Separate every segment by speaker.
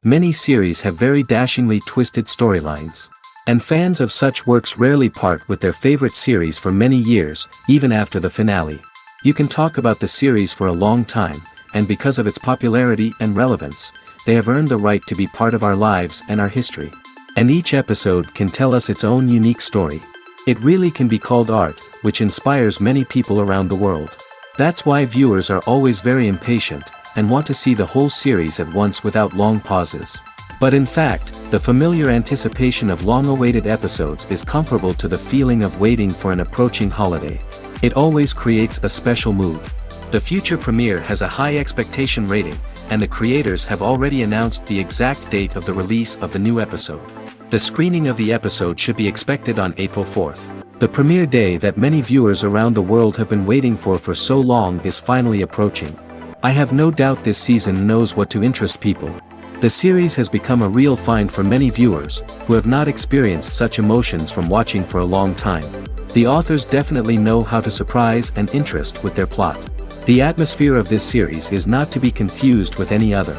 Speaker 1: Many series have very dashingly twisted storylines. And fans of such works rarely part with their favorite series for many years, even after the finale. You can talk about the series for a long time, and because of its popularity and relevance, they have earned the right to be part of our lives and our history. And each episode can tell us its own unique story. It really can be called art, which inspires many people around the world. That's why viewers are always very impatient, and want to see the whole series at once without long pauses. But in fact, the familiar anticipation of long-awaited episodes is comparable to the feeling of waiting for an approaching holiday. It always creates a special mood. The future premiere has a high expectation rating, and the creators have already announced the exact date of the release of the new episode. The screening of the episode should be expected on April 4th. The premiere day that many viewers around the world have been waiting for so long is finally approaching. I have no doubt this season knows what to interest people. The series has become a real find for many viewers, who have not experienced such emotions from watching for a long time. The authors definitely know how to surprise and interest with their plot. The atmosphere of this series is not to be confused with any other.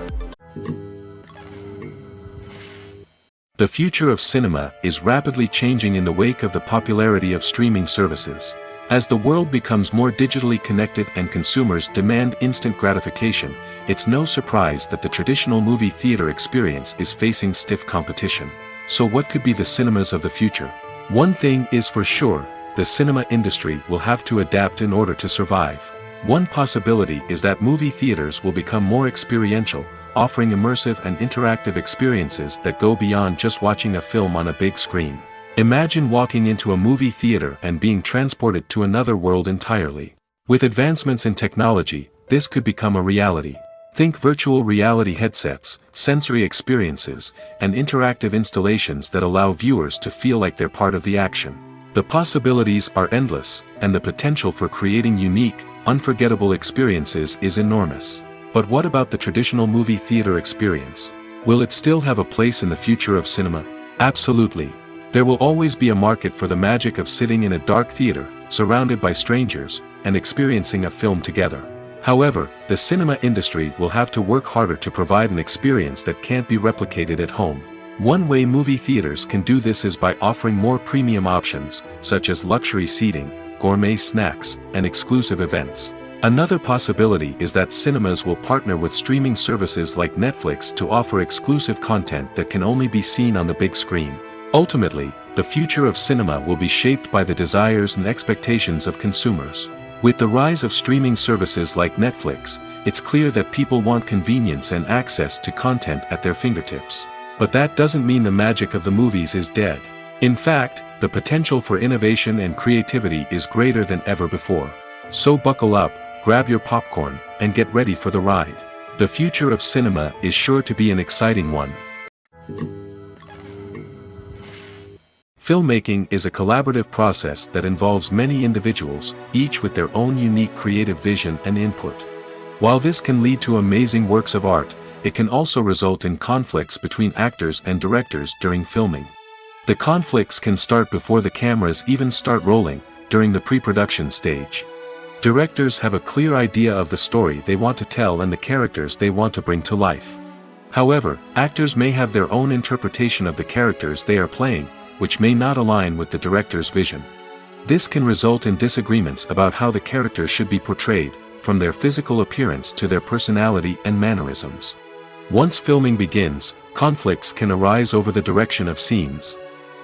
Speaker 1: The future of cinema is rapidly changing in the wake of the popularity of streaming services. As the world becomes more digitally connected and consumers demand instant gratification, it's no surprise that the traditional movie theater experience is facing stiff competition. So what could be the cinemas of the future? One thing is for sure, the cinema industry will have to adapt in order to survive. One possibility is that movie theaters will become more experiential, offering immersive and interactive experiences that go beyond just watching a film on a big screen. Imagine walking into a movie theater and being transported to another world entirely. With advancements in technology, this could become a reality. Think virtual reality headsets, sensory experiences, and interactive installations that allow viewers to feel like they're part of the action. The possibilities are endless, and the potential for creating unique, unforgettable experiences is enormous. But what about the traditional movie theater experience? Will it still have a place in the future of cinema? Absolutely. There will always be a market for the magic of sitting in a dark theater, surrounded by strangers, and experiencing a film together. However, the cinema industry will have to work harder to provide an experience that can't be replicated at home. One way movie theaters can do this is by offering more premium options, such as luxury seating, gourmet snacks, and exclusive events. Another possibility is that cinemas will partner with streaming services like Netflix to offer exclusive content that can only be seen on the big screen. Ultimately, the future of cinema will be shaped by the desires and expectations of consumers. With the rise of streaming services like Netflix, it's clear that people want convenience and access to content at their fingertips. But that doesn't mean the magic of the movies is dead. In fact, the potential for innovation and creativity is greater than ever before. So buckle up, grab your popcorn, and get ready for the ride. The future of cinema is sure to be an exciting one. Filmmaking is a collaborative process that involves many individuals, each with their own unique creative vision and input. While this can lead to amazing works of art, it can also result in conflicts between actors and directors during filming. The conflicts can start before the cameras even start rolling, during the pre-production stage. Directors have a clear idea of the story they want to tell and the characters they want to bring to life. However, actors may have their own interpretation of the characters they are playing, which may not align with the director's vision. This can result in disagreements about how the characters should be portrayed, from their physical appearance to their personality and mannerisms. Once filming begins, conflicts can arise over the direction of scenes.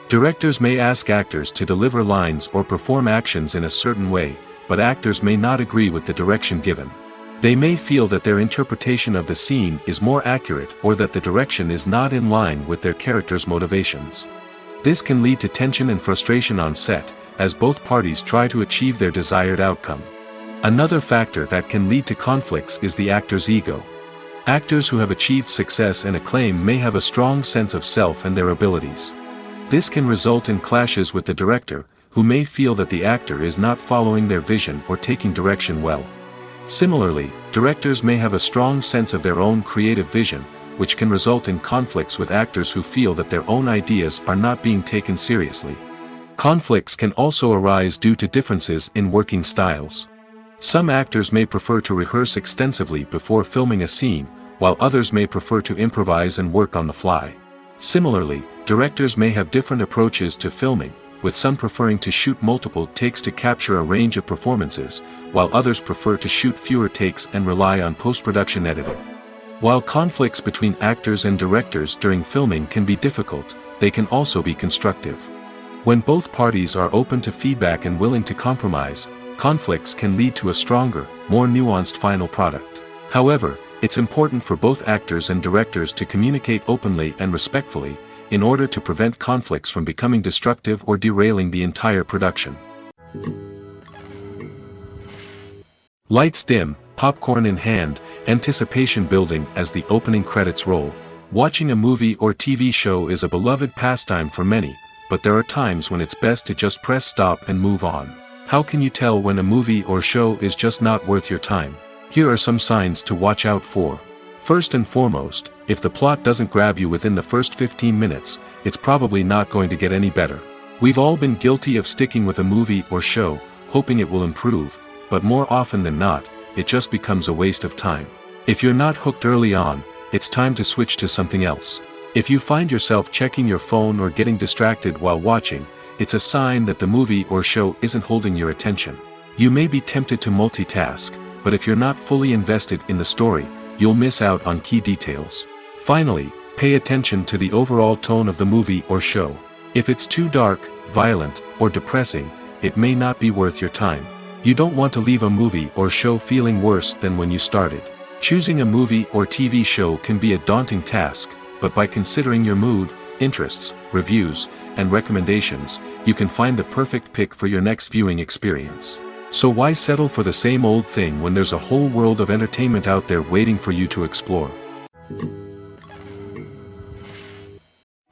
Speaker 1: Directors may ask actors to deliver lines or perform actions in a certain way, but actors may not agree with the direction given. They may feel that their interpretation of the scene is more accurate or that the direction is not in line with their character's motivations. This can lead to tension and frustration on set, as both parties try to achieve their desired outcome. Another factor that can lead to conflicts is the actor's ego. Actors who have achieved success and acclaim may have a strong sense of self and their abilities. This can result in clashes with the director, who may feel that the actor is not following their vision or taking direction well. Similarly, directors may have a strong sense of their own creative vision, which can result in conflicts with actors who feel that their own ideas are not being taken seriously. Conflicts can also arise due to differences in working styles. Some actors may prefer to rehearse extensively before filming a scene, while others may prefer to improvise and work on the fly. Similarly, directors may have different approaches to filming, with some preferring to shoot multiple takes to capture a range of performances, while others prefer to shoot fewer takes and rely on post-production editing. While conflicts between actors and directors during filming can be difficult, they can also be constructive. When both parties are open to feedback and willing to compromise, conflicts can lead to a stronger, more nuanced final product. However, it's important for both actors and directors to communicate openly and respectfully, in order to prevent conflicts from becoming destructive or derailing the entire production. Lights dim, popcorn in hand, anticipation building as the opening credits roll. Watching a movie or TV show is a beloved pastime for many, but there are times when it's best to just press stop and move on. How can you tell when a movie or show is just not worth your time? Here are some signs to watch out for. First and foremost, if the plot doesn't grab you within the first 15 minutes, it's probably not going to get any better. We've all been guilty of sticking with a movie or show, hoping it will improve, but more often than not, it just becomes a waste of time. If you're not hooked early on, it's time to switch to something else. If you find yourself checking your phone or getting distracted while watching, it's a sign that the movie or show isn't holding your attention. You may be tempted to multitask, but if you're not fully invested in the story, you'll miss out on key details. Finally, pay attention to the overall tone of the movie or show. If it's too dark, violent, or depressing, it may not be worth your time. You don't want to leave a movie or show feeling worse than when you started. Choosing a movie or TV show can be a daunting task, but by considering your mood, interests, reviews, and recommendations, you can find the perfect pick for your next viewing experience. So why settle for the same old thing when there's a whole world of entertainment out there waiting for you to explore?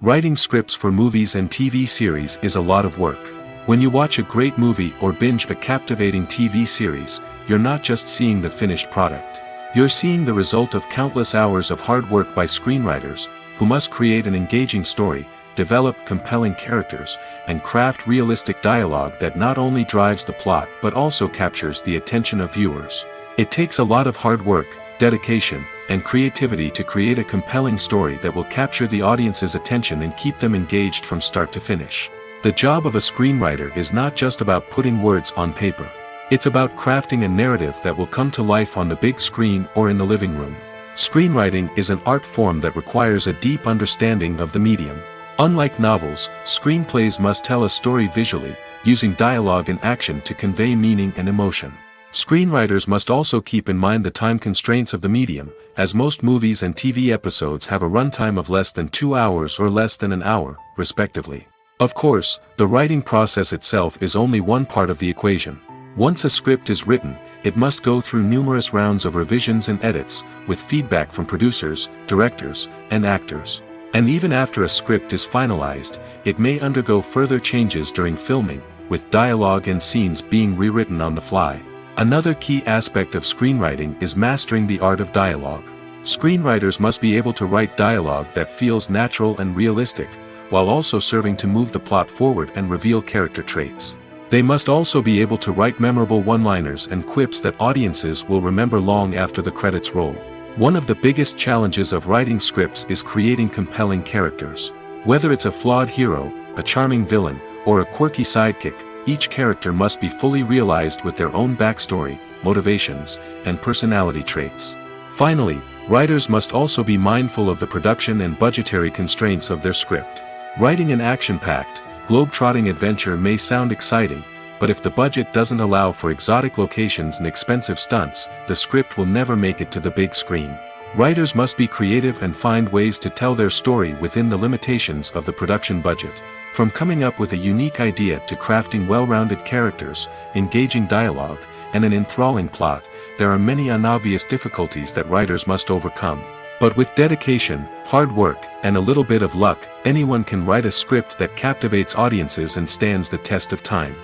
Speaker 1: Writing scripts for movies and TV series is a lot of work. When you watch a great movie or binge a captivating TV series, you're not just seeing the finished product. You're seeing the result of countless hours of hard work by screenwriters, who must create an engaging story, develop compelling characters, and craft realistic dialogue that not only drives the plot but also captures the attention of viewers. It takes a lot of hard work, dedication, and creativity to create a compelling story that will capture the audience's attention and keep them engaged from start to finish. The job of a screenwriter is not just about putting words on paper. It's about crafting a narrative that will come to life on the big screen or in the living room. Screenwriting is an art form that requires a deep understanding of the medium. Unlike novels, screenplays must tell a story visually, using dialogue and action to convey meaning and emotion. Screenwriters must also keep in mind the time constraints of the medium, as most movies and TV episodes have a runtime of less than 2 hours or less than an hour, respectively. Of course, the writing process itself is only one part of the equation. Once a script is written, it must go through numerous rounds of revisions and edits, with feedback from producers, directors, and actors. And even after a script is finalized, it may undergo further changes during filming, with dialogue and scenes being rewritten on the fly. Another key aspect of screenwriting is mastering the art of dialogue. Screenwriters must be able to write dialogue that feels natural and realistic, while also serving to move the plot forward and reveal character traits. They must also be able to write memorable one-liners and quips that audiences will remember long after the credits roll. One of the biggest challenges of writing scripts is creating compelling characters. Whether it's a flawed hero, a charming villain, or a quirky sidekick, each character must be fully realized with their own backstory, motivations, and personality traits. Finally, writers must also be mindful of the production and budgetary constraints of their script. Writing an action-packed, globe-trotting adventure may sound exciting, but if the budget doesn't allow for exotic locations and expensive stunts, the script will never make it to the big screen. Writers must be creative and find ways to tell their story within the limitations of the production budget. From coming up with a unique idea to crafting well-rounded characters, engaging dialogue, and an enthralling plot, there are many unobvious difficulties that writers must overcome. But with dedication, hard work, and a little bit of luck, anyone can write a script that captivates audiences and stands the test of time.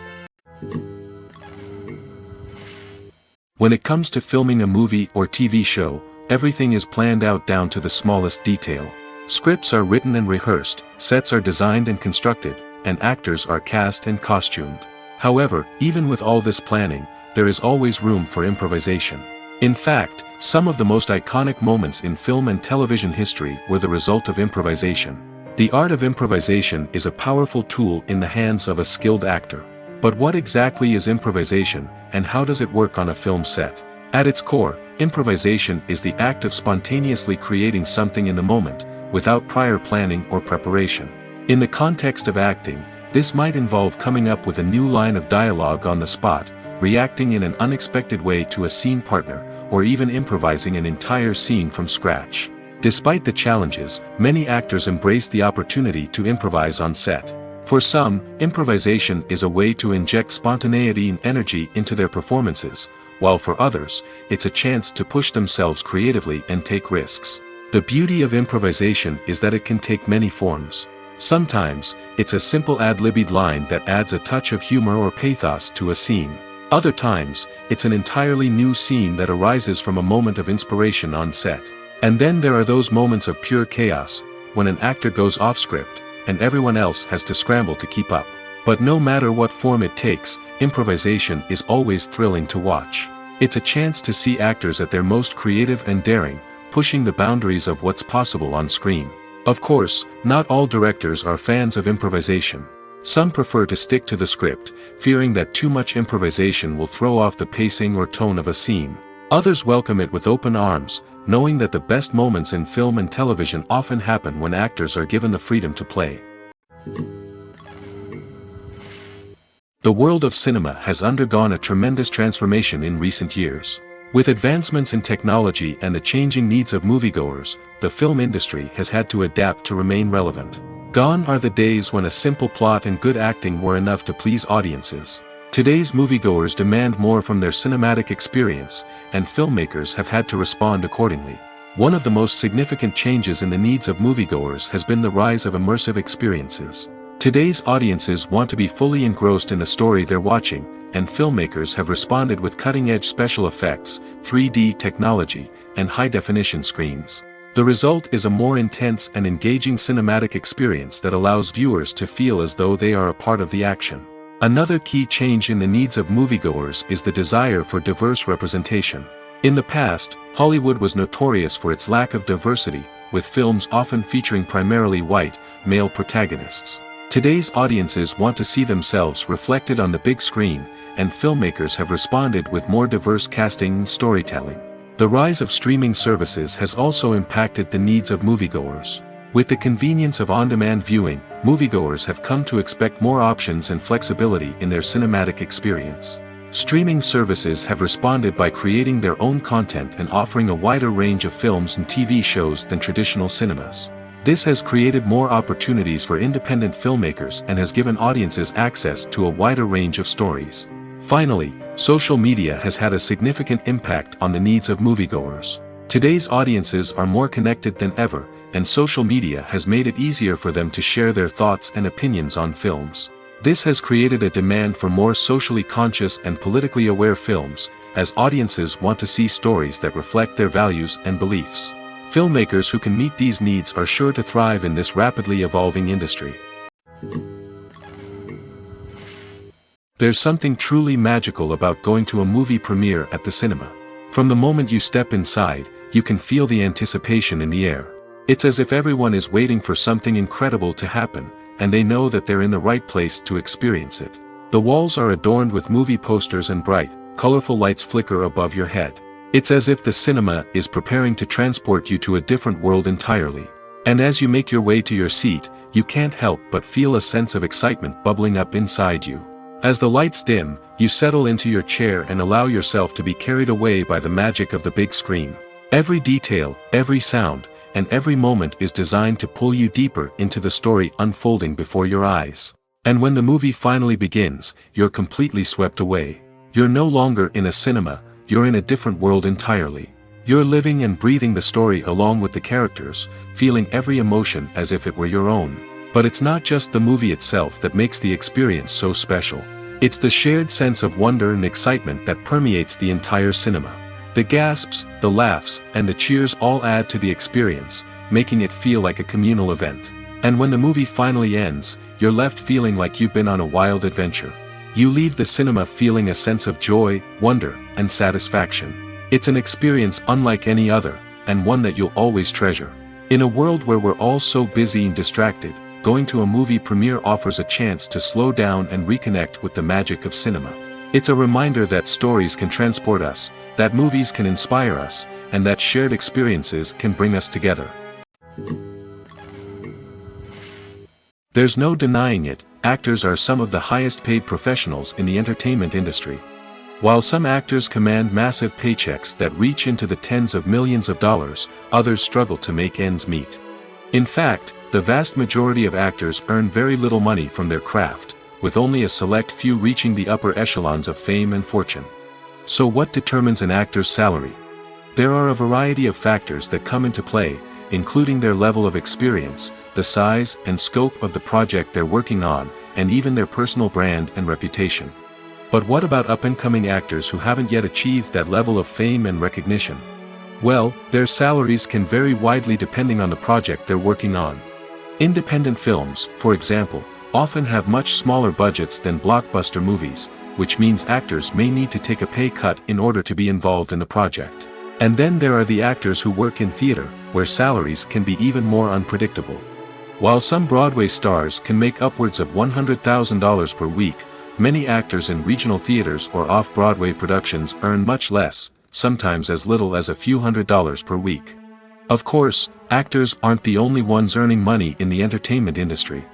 Speaker 1: When it comes to filming a movie or TV show, everything is planned out down to the smallest detail. Scripts are written and rehearsed, sets are designed and constructed, and actors are cast and costumed. However, even with all this planning, there is always room for improvisation. In fact, some of the most iconic moments in film and television history were the result of improvisation. The art of improvisation is a powerful tool in the hands of a skilled actor. But what exactly is improvisation, and how does it work on a film set? At its core, improvisation is the act of spontaneously creating something in the moment, without prior planning or preparation. In the context of acting, this might involve coming up with a new line of dialogue on the spot, reacting in an unexpected way to a scene partner, or even improvising an entire scene from scratch. Despite the challenges, many actors embrace the opportunity to improvise on set. For some, improvisation is a way to inject spontaneity and energy into their performances, while for others, it's a chance to push themselves creatively and take risks. The beauty of improvisation is that it can take many forms. Sometimes, it's a simple ad-libbed line that adds a touch of humor or pathos to a scene. Other times, it's an entirely new scene that arises from a moment of inspiration on set. And then there are those moments of pure chaos, when an actor goes off script, and everyone else has to scramble to keep up. But no matter what form it takes, improvisation is always thrilling to watch. It's a chance to see actors at their most creative and daring, pushing the boundaries of what's possible on screen. Of course, not all directors are fans of improvisation. Some prefer to stick to the script, fearing that too much improvisation will throw off the pacing or tone of a scene. Others welcome it with open arms, knowing that the best moments in film and television often happen when actors are given the freedom to play. The world of cinema has undergone a tremendous transformation in recent years. With advancements in technology and the changing needs of moviegoers, the film industry has had to adapt to remain relevant. Gone are the days when a simple plot and good acting were enough to please audiences. Today's moviegoers demand more from their cinematic experience, and filmmakers have had to respond accordingly. One of the most significant changes in the needs of moviegoers has been the rise of immersive experiences. Today's audiences want to be fully engrossed in the story they're watching, and filmmakers have responded with cutting-edge special effects, 3D technology, and high-definition screens. The result is a more intense and engaging cinematic experience that allows viewers to feel as though they are a part of the action. Another key change in the needs of moviegoers is the desire for diverse representation. In the past, Hollywood was notorious for its lack of diversity, with films often featuring primarily white, male protagonists. Today's audiences want to see themselves reflected on the big screen, and filmmakers have responded with more diverse casting and storytelling. The rise of streaming services has also impacted the needs of moviegoers. With the convenience of on-demand viewing, moviegoers have come to expect more options and flexibility in their cinematic experience. Streaming services have responded by creating their own content and offering a wider range of films and TV shows than traditional cinemas. This has created more opportunities for independent filmmakers and has given audiences access to a wider range of stories. Finally, social media has had a significant impact on the needs of moviegoers. Today's audiences are more connected than ever, and social media has made it easier for them to share their thoughts and opinions on films. This has created a demand for more socially conscious and politically aware films, as audiences want to see stories that reflect their values and beliefs. Filmmakers who can meet these needs are sure to thrive in this rapidly evolving industry. There's something truly magical about going to a movie premiere at the cinema. From the moment you step inside, you can feel the anticipation in the air. It's as if everyone is waiting for something incredible to happen, and they know that they're in the right place to experience it. The walls are adorned with movie posters and bright, colorful lights flicker above your head. It's as if the cinema is preparing to transport you to a different world entirely. And as you make your way to your seat, you can't help but feel a sense of excitement bubbling up inside you. As the lights dim, you settle into your chair and allow yourself to be carried away by the magic of the big screen. Every detail, every sound, and every moment is designed to pull you deeper into the story unfolding before your eyes. And when the movie finally begins, you're completely swept away. You're no longer in a cinema, you're in a different world entirely. You're living and breathing the story along with the characters, feeling every emotion as if it were your own. But it's not just the movie itself that makes the experience so special. It's the shared sense of wonder and excitement that permeates the entire cinema. The gasps, the laughs, and the cheers all add to the experience, making it feel like a communal event. And when the movie finally ends, you're left feeling like you've been on a wild adventure. You leave the cinema feeling a sense of joy, wonder, and satisfaction. It's an experience unlike any other, and one that you'll always treasure. In a world where we're all so busy and distracted, going to a movie premiere offers a chance to slow down and reconnect with the magic of cinema. It's a reminder that stories can transport us, that movies can inspire us, and that shared experiences can bring us together. There's no denying it, actors are some of the highest paid professionals in the entertainment industry. While some actors command massive paychecks that reach into the tens of millions of dollars, others struggle to make ends meet. In fact, the vast majority of actors earn very little money from their craft, with only a select few reaching the upper echelons of fame and fortune. So what determines an actor's salary? There are a variety of factors that come into play, including their level of experience, the size and scope of the project they're working on, and even their personal brand and reputation. But what about up-and-coming actors who haven't yet achieved that level of fame and recognition? Well, their salaries can vary widely depending on the project they're working on. Independent films, for example, often have much smaller budgets than blockbuster movies, which means actors may need to take a pay cut in order to be involved in the project. And then there are the actors who work in theater, where salaries can be even more unpredictable. While some Broadway stars can make upwards of $100,000 per week, many actors in regional theaters or off-Broadway productions earn much less, sometimes as little as a few $100s per week. Of course, actors aren't the only ones earning money in the entertainment industry.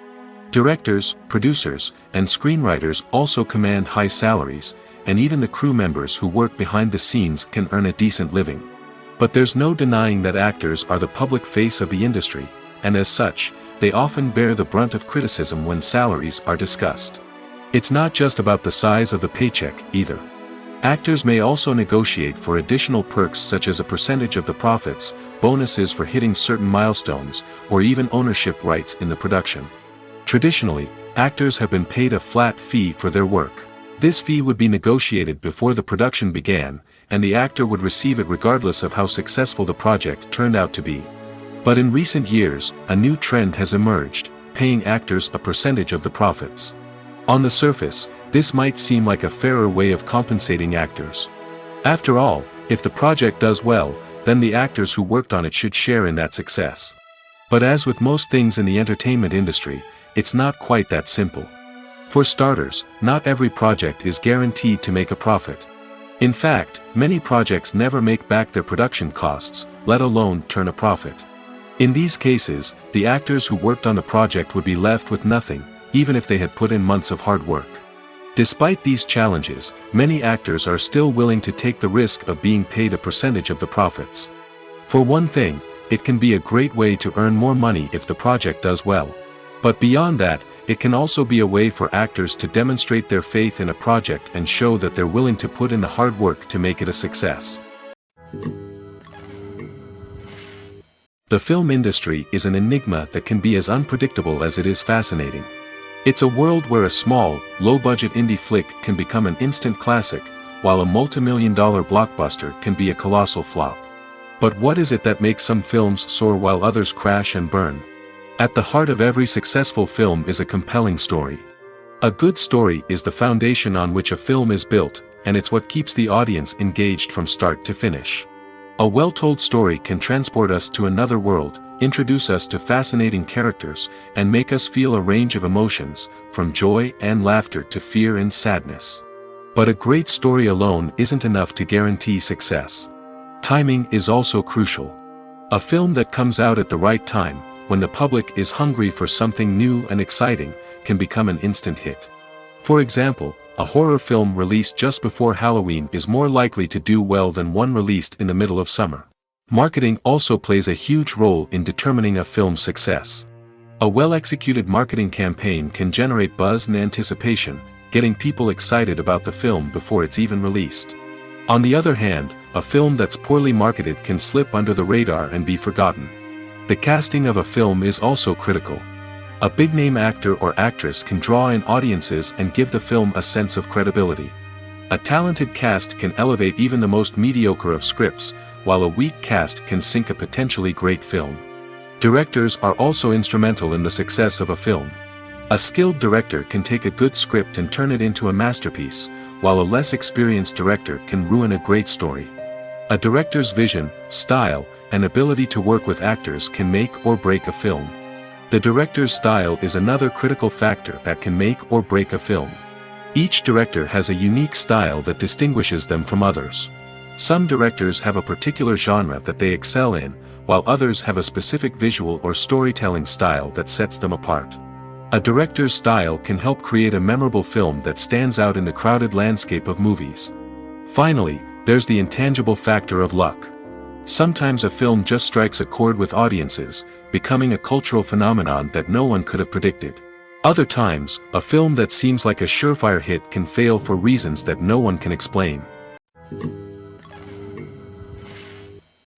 Speaker 1: Directors, producers, and screenwriters also command high salaries, and even the crew members who work behind the scenes can earn a decent living. But there's no denying that actors are the public face of the industry, and as such, they often bear the brunt of criticism when salaries are discussed. It's not just about the size of the paycheck, either. Actors may also negotiate for additional perks such as a percentage of the profits, bonuses for hitting certain milestones, or even ownership rights in the production. Traditionally, actors have been paid a flat fee for their work. This fee would be negotiated before the production began, and the actor would receive it regardless of how successful the project turned out to be. But in recent years, a new trend has emerged, paying actors a percentage of the profits. On the surface, this might seem like a fairer way of compensating actors. After all, if the project does well, then the actors who worked on it should share in that success. But as with most things in the entertainment industry, it's not quite that simple. For starters, not every project is guaranteed to make a profit. In fact, many projects never make back their production costs, let alone turn a profit. In these cases, the actors who worked on the project would be left with nothing, even if they had put in months of hard work. Despite these challenges, many actors are still willing to take the risk of being paid a percentage of the profits. For one thing, it can be a great way to earn more money if the project does well. But beyond that, it can also be a way for actors to demonstrate their faith in a project and show that they're willing to put in the hard work to make it a success. The film industry is an enigma that can be as unpredictable as it is fascinating. It's a world where a small, low-budget indie flick can become an instant classic, while a multi-million-dollar blockbuster can be a colossal flop. But what is it that makes some films soar while others crash and burn? At the heart of every successful film is a compelling story. A good story is the foundation on which a film is built, and it's what keeps the audience engaged from start to finish. A well-told story can transport us to another world, introduce us to fascinating characters, and make us feel a range of emotions, from joy and laughter to fear and sadness. But a great story alone isn't enough to guarantee success. Timing is also crucial. A film that comes out at the right time, when the public is hungry for something new and exciting, can become an instant hit. For example, a horror film released just before Halloween is more likely to do well than one released in the middle of summer. Marketing also plays a huge role in determining a film's success. A well-executed marketing campaign can generate buzz and anticipation, getting people excited about the film before it's even released. On the other hand, a film that's poorly marketed can slip under the radar and be forgotten. The casting of a film is also critical. A big-name actor or actress can draw in audiences and give the film a sense of credibility. A talented cast can elevate even the most mediocre of scripts, while a weak cast can sink a potentially great film. Directors are also instrumental in the success of a film. A skilled director can take a good script and turn it into a masterpiece, while a less experienced director can ruin a great story. A director's vision, style, and ability to work with actors can make or break a film. The director's style is another critical factor that can make or break a film. Each director has a unique style that distinguishes them from others. Some directors have a particular genre that they excel in, while others have a specific visual or storytelling style that sets them apart. A director's style can help create a memorable film that stands out in the crowded landscape of movies. Finally, there's the intangible factor of luck. Sometimes a film just strikes a chord with audiences, becoming a cultural phenomenon that no one could have predicted. Other times, a film that seems like a surefire hit can fail for reasons that no one can explain.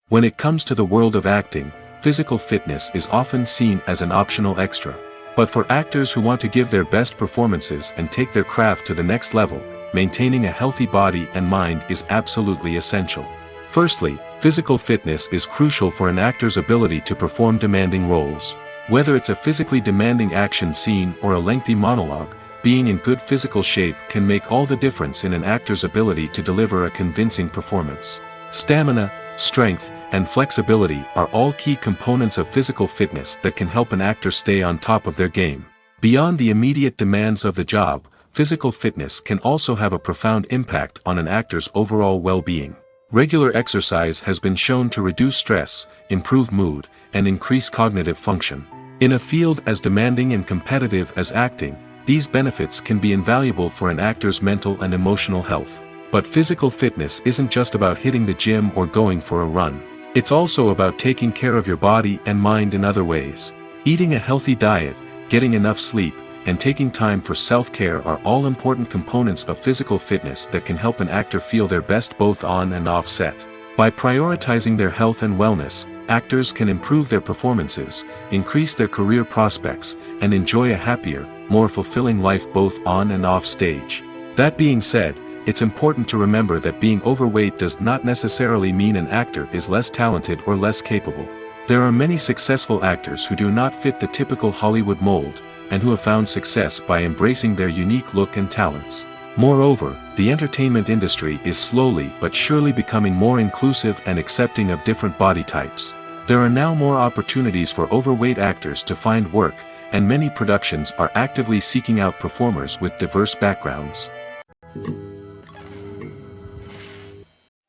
Speaker 1: When it comes to the world of acting, physical fitness is often seen as an optional extra. But for actors who want to give their best performances and take their craft to the next level, maintaining a healthy body and mind is absolutely essential. Firstly, physical fitness is crucial for an actor's ability to perform demanding roles. Whether it's a physically demanding action scene or a lengthy monologue, being in good physical shape can make all the difference in an actor's ability to deliver a convincing performance. Stamina, strength, and flexibility are all key components of physical fitness that can help an actor stay on top of their game. Beyond the immediate demands of the job, physical fitness can also have a profound impact on an actor's overall well-being. Regular exercise has been shown to reduce stress, improve mood, and increase cognitive function. In a field as demanding and competitive as acting, these benefits can be invaluable for an actor's mental and emotional health. But physical fitness isn't just about hitting the gym or going for a run. It's also about taking care of your body and mind in other ways. Eating a healthy diet, getting enough sleep, and taking time for self-care are all important components of physical fitness that can help an actor feel their best both on and off set. By prioritizing their health and wellness, actors can improve their performances, increase their career prospects, and enjoy a happier, more fulfilling life both on and off stage. That being said, it's important to remember that being overweight does not necessarily mean an actor is less talented or less capable. There are many successful actors who do not fit the typical Hollywood mold, and who have found success by embracing their unique look and talents. Moreover, the entertainment industry is slowly but surely becoming more inclusive and accepting of different body types. There are now more opportunities for overweight actors to find work, and many productions are actively seeking out performers with diverse backgrounds.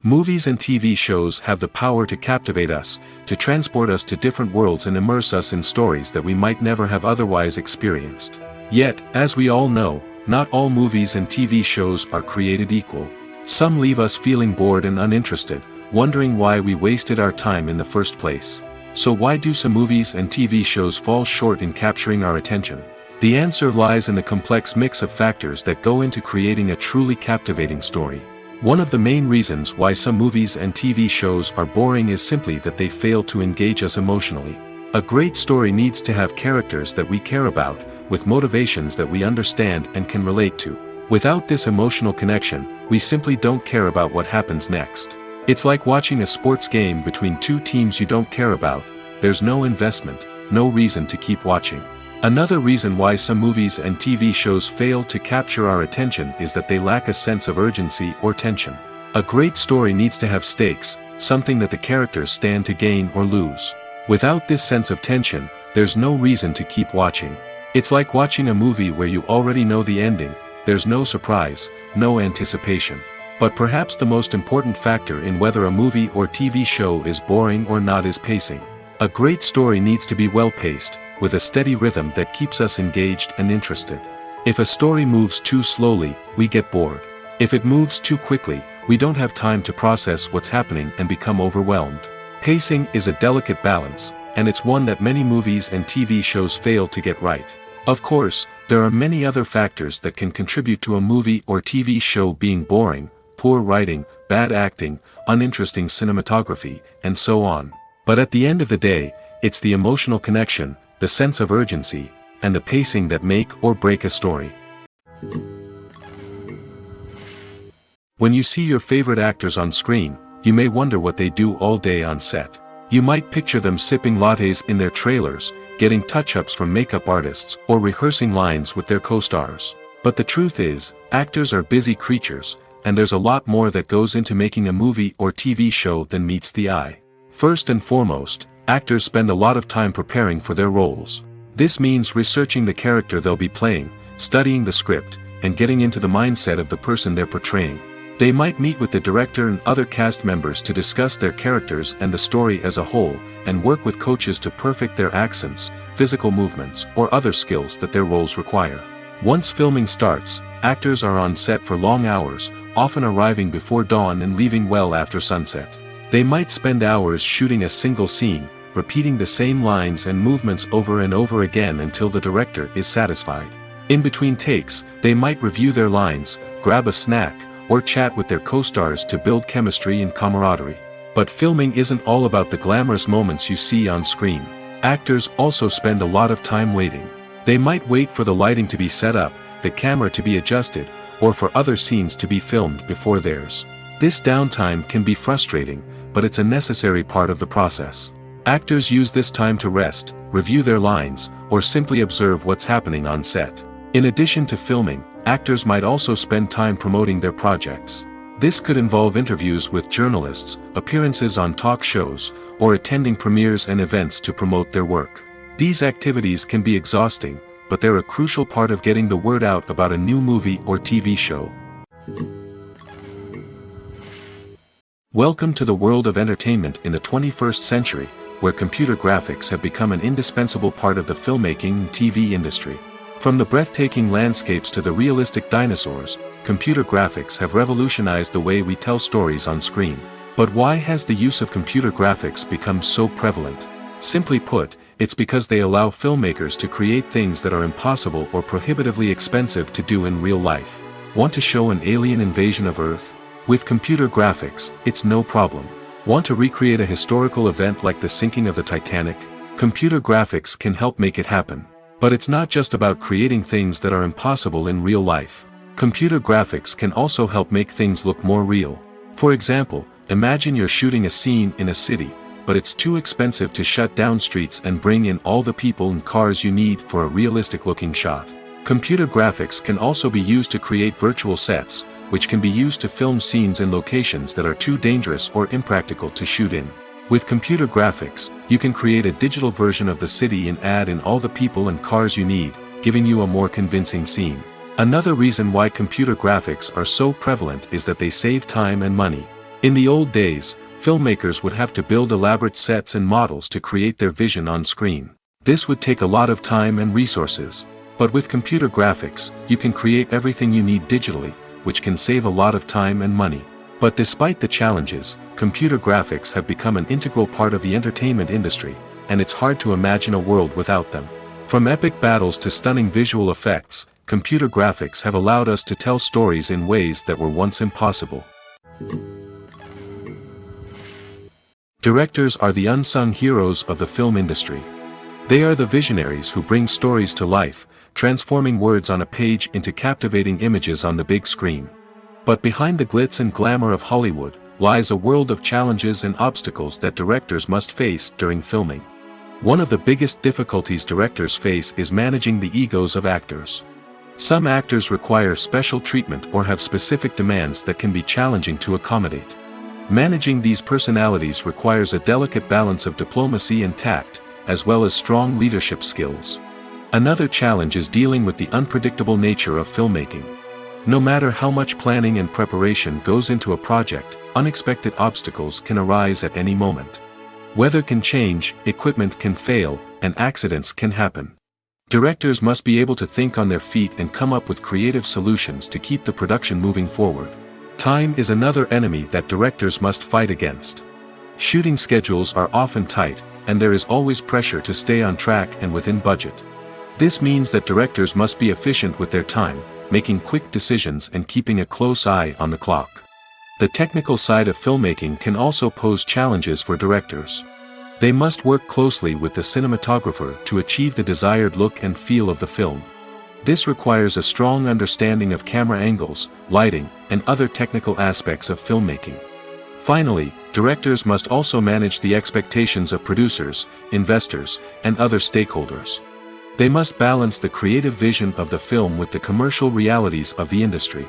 Speaker 1: Movies and TV shows have the power to captivate us, to transport us to different worlds and immerse us in stories that we might never have otherwise experienced. Yet, as we all know, not all movies and TV shows are created equal. Some leave us feeling bored and uninterested, wondering why we wasted our time in the first place. So why do some movies and TV shows fall short in capturing our attention? The answer lies in the complex mix of factors that go into creating a truly captivating story. One of the main reasons why some movies and TV shows are boring is simply that they fail to engage us emotionally. A great story needs to have characters that we care about, with motivations that we understand and can relate to. Without this emotional connection, we simply don't care about what happens next. It's like watching a sports game between two teams you don't care about. There's no investment, no reason to keep watching. Another reason why some movies and TV shows fail to capture our attention is that they lack a sense of urgency or tension. A great story needs to have stakes, something that the characters stand to gain or lose. Without this sense of tension, there's no reason to keep watching. It's like watching a movie where you already know the ending, there's no surprise, no anticipation. But perhaps the most important factor in whether a movie or TV show is boring or not is pacing. A great story needs to be well-paced, with a steady rhythm that keeps us engaged and interested. If a story moves too slowly, we get bored. If it moves too quickly, we don't have time to process what's happening and become overwhelmed. Pacing is a delicate balance, and it's one that many movies and TV shows fail to get right. Of course, there are many other factors that can contribute to a movie or TV show being boring: poor writing, bad acting, uninteresting cinematography, and so on. But at the end of the day, it's the emotional connection, the sense of urgency, and the pacing that make or break a story. When you see your favorite actors on screen, you may wonder what they do all day on set. You might picture them sipping lattes in their trailers, getting touch-ups from makeup artists, or rehearsing lines with their co-stars. But the truth is, actors are busy creatures, and there's a lot more that goes into making a movie or TV show than meets the eye. First and foremost, actors spend a lot of time preparing for their roles. This means researching the character they'll be playing, studying the script, and getting into the mindset of the person they're portraying. They might meet with the director and other cast members to discuss their characters and the story as a whole, and work with coaches to perfect their accents, physical movements, or other skills that their roles require. Once filming starts, actors are on set for long hours, often arriving before dawn and leaving well after sunset. They might spend hours shooting a single scene, repeating the same lines and movements over and over again until the director is satisfied. In between takes, they might review their lines, grab a snack, or chat with their co-stars to build chemistry and camaraderie. But filming isn't all about the glamorous moments you see on screen. Actors also spend a lot of time waiting. They might wait for the lighting to be set up, the camera to be adjusted, or for other scenes to be filmed before theirs. This downtime can be frustrating, but it's a necessary part of the process. Actors use this time to rest, review their lines, or simply observe what's happening on set. In addition to filming, actors might also spend time promoting their projects. This could involve interviews with journalists, appearances on talk shows, or attending premieres and events to promote their work. These activities can be exhausting, but they're a crucial part of getting the word out about a new movie or TV show. Welcome to the world of entertainment in the 21st century, where computer graphics have become an indispensable part of the filmmaking and TV industry. From the breathtaking landscapes to the realistic dinosaurs, computer graphics have revolutionized the way we tell stories on screen. But why has the use of computer graphics become so prevalent? Simply put, it's because they allow filmmakers to create things that are impossible or prohibitively expensive to do in real life. Want to show an alien invasion of Earth? With computer graphics, it's no problem. Want to recreate a historical event like the sinking of the Titanic? Computer graphics can help make it happen. But it's not just about creating things that are impossible in real life. Computer graphics can also help make things look more real. For example, imagine you're shooting a scene in a city, but it's too expensive to shut down streets and bring in all the people and cars you need for a realistic-looking shot. Computer graphics can also be used to create virtual sets, which can be used to film scenes in locations that are too dangerous or impractical to shoot in. With computer graphics, you can create a digital version of the city and add in all the people and cars you need, giving you a more convincing scene. Another reason why computer graphics are so prevalent is that they save time and money. In the old days, filmmakers would have to build elaborate sets and models to create their vision on screen. This would take a lot of time and resources. But with computer graphics, you can create everything you need digitally, which can save a lot of time and money. But despite the challenges, computer graphics have become an integral part of the entertainment industry, and it's hard to imagine a world without them. From epic battles to stunning visual effects, computer graphics have allowed us to tell stories in ways that were once impossible. Directors are the unsung heroes of the film industry. They are the visionaries who bring stories to life, transforming words on a page into captivating images on the big screen. But behind the glitz and glamour of Hollywood, lies a world of challenges and obstacles that directors must face during filming. One of the biggest difficulties directors face is managing the egos of actors. Some actors require special treatment or have specific demands that can be challenging to accommodate. Managing these personalities requires a delicate balance of diplomacy and tact, as well as strong leadership skills. Another challenge is dealing with the unpredictable nature of filmmaking. No matter how much planning and preparation goes into a project, unexpected obstacles can arise at any moment. Weather can change, equipment can fail, and accidents can happen. Directors must be able to think on their feet and come up with creative solutions to keep the production moving forward. Time is another enemy that directors must fight against. Shooting schedules are often tight, and there is always pressure to stay on track and within budget. This means that directors must be efficient with their time, making quick decisions and keeping a close eye on the clock. The technical side of filmmaking can also pose challenges for directors. They must work closely with the cinematographer to achieve the desired look and feel of the film. This requires a strong understanding of camera angles, lighting, and other technical aspects of filmmaking. Finally, directors must also manage the expectations of producers, investors, and other stakeholders. They must balance the creative vision of the film with the commercial realities of the industry.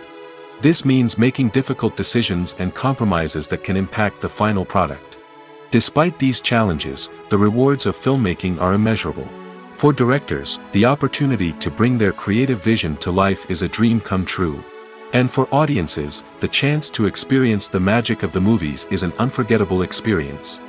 Speaker 1: This means making difficult decisions and compromises that can impact the final product. Despite these challenges, the rewards of filmmaking are immeasurable. For directors, the opportunity to bring their creative vision to life is a dream come true. And for audiences, the chance to experience the magic of the movies is an unforgettable experience.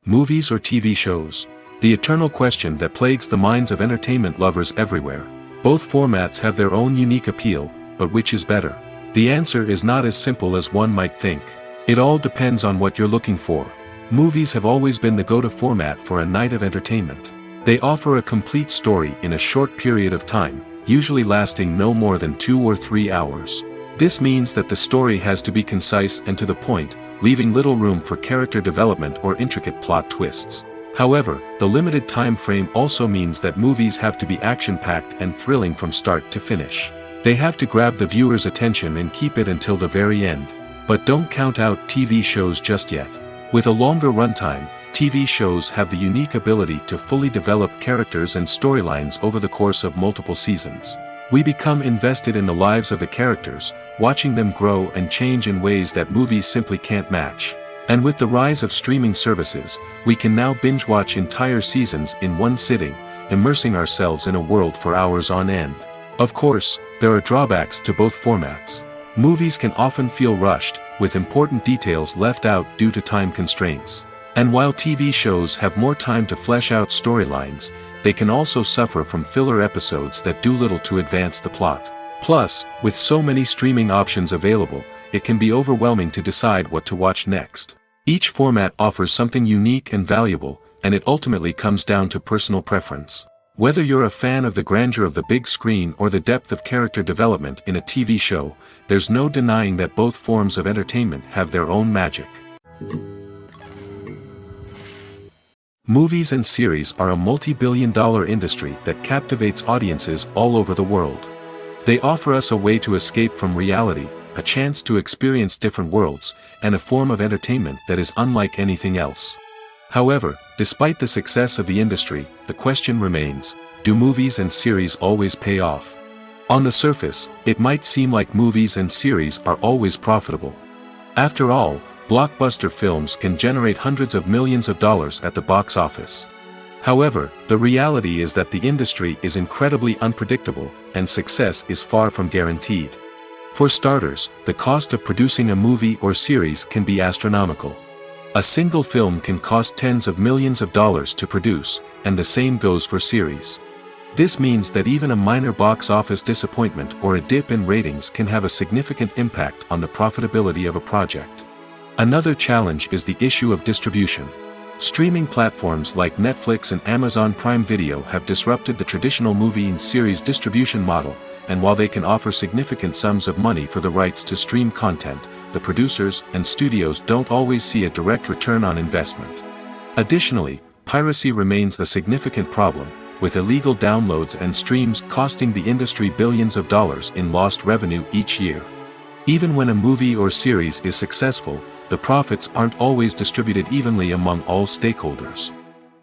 Speaker 1: Movies or TV shows? The eternal question that plagues the minds of entertainment lovers everywhere. Both formats have their own unique appeal, but which is better? The answer is not as simple as one might think. It all depends on what you're looking for. Movies have always been the go-to format for a night of entertainment. They offer a complete story in a short period of time, usually lasting no more than 2 or 3 hours. This means that the story has to be concise and to the point, leaving little room for character development or intricate plot twists. However, the limited time frame also means that movies have to be action-packed and thrilling from start to finish. They have to grab the viewer's attention and keep it until the very end. But don't count out TV shows just yet. With a longer runtime, TV shows have the unique ability to fully develop characters and storylines over the course of multiple seasons. We become invested in the lives of the characters, watching them grow and change in ways that movies simply can't match. And with the rise of streaming services, we can now binge-watch entire seasons in one sitting, immersing ourselves in a world for hours on end. Of course, there are drawbacks to both formats. Movies can often feel rushed, with important details left out due to time constraints. And while TV shows have more time to flesh out storylines, they can also suffer from filler episodes that do little to advance the plot. Plus, with so many streaming options available, it can be overwhelming to decide what to watch next. Each format offers something unique and valuable, and it ultimately comes down to personal preference. Whether you're a fan of the grandeur of the big screen or the depth of character development in a TV show, there's no denying that both forms of entertainment have their own magic. Movies and series are a multi-billion-dollar industry that captivates audiences all over the world. They offer us a way to escape from reality, a chance to experience different worlds, and a form of entertainment that is unlike anything else. However, despite the success of the industry, the question remains, do movies and series always pay off? On the surface, it might seem like movies and series are always profitable. After all, blockbuster films can generate hundreds of millions of dollars at the box office. However, the reality is that the industry is incredibly unpredictable, and success is far from guaranteed. For starters, the cost of producing a movie or series can be astronomical. A single film can cost tens of millions of dollars to produce, and the same goes for series. This means that even a minor box office disappointment or a dip in ratings can have a significant impact on the profitability of a project. Another challenge is the issue of distribution. Streaming platforms like Netflix and Amazon Prime Video have disrupted the traditional movie and series distribution model, and while they can offer significant sums of money for the rights to stream content, the producers and studios don't always see a direct return on investment. Additionally, piracy remains a significant problem, with illegal downloads and streams costing the industry billions of dollars in lost revenue each year. Even when a movie or series is successful, the profits aren't always distributed evenly among all stakeholders.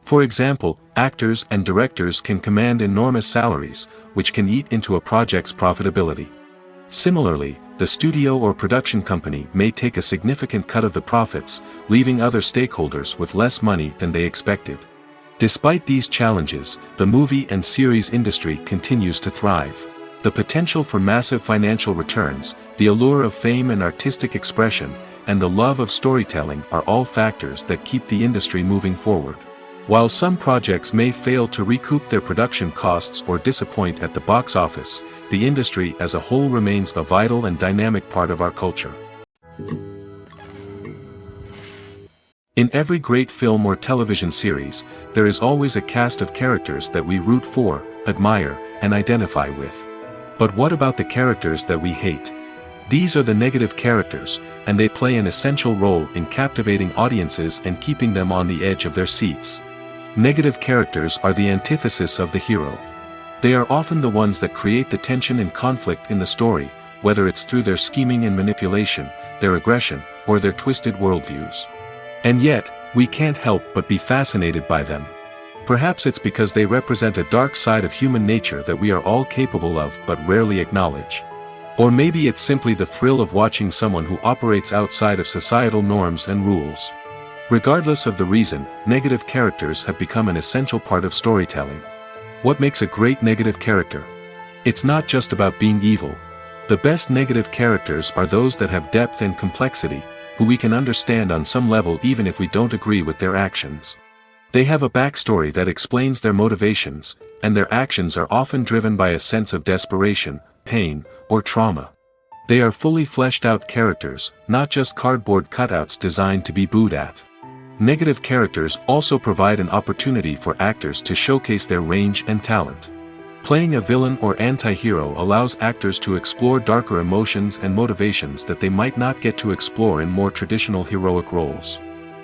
Speaker 1: For example, actors and directors can command enormous salaries, which can eat into a project's profitability. Similarly, the studio or production company may take a significant cut of the profits, leaving other stakeholders with less money than they expected. Despite these challenges, the movie and series industry continues to thrive. The potential for massive financial returns, the allure of fame and artistic expression, and the love of storytelling are all factors that keep the industry moving forward. While some projects may fail to recoup their production costs or disappoint at the box office, the industry as a whole remains a vital and dynamic part of our culture. In every great film or television series, there is always a cast of characters that we root for, admire, and identify with. But what about the characters that we hate? These are the negative characters, and they play an essential role in captivating audiences and keeping them on the edge of their seats. Negative characters are the antithesis of the hero. They are often the ones that create the tension and conflict in the story, whether it's through their scheming and manipulation, their aggression, or their twisted worldviews. And yet, we can't help but be fascinated by them. Perhaps it's because they represent a dark side of human nature that we are all capable of but rarely acknowledge. Or maybe it's simply the thrill of watching someone who operates outside of societal norms and rules. Regardless of the reason, negative characters have become an essential part of storytelling. What makes a great negative character? It's not just about being evil. The best negative characters are those that have depth and complexity, who we can understand on some level even if we don't agree with their actions. They have a backstory that explains their motivations, and their actions are often driven by a sense of desperation, pain, or trauma. They are fully fleshed out characters, not just cardboard cutouts designed to be booed at. Negative characters also provide an opportunity for actors to showcase their range and talent. Playing a villain or anti-hero allows actors to explore darker emotions and motivations that they might not get to explore in more traditional heroic roles.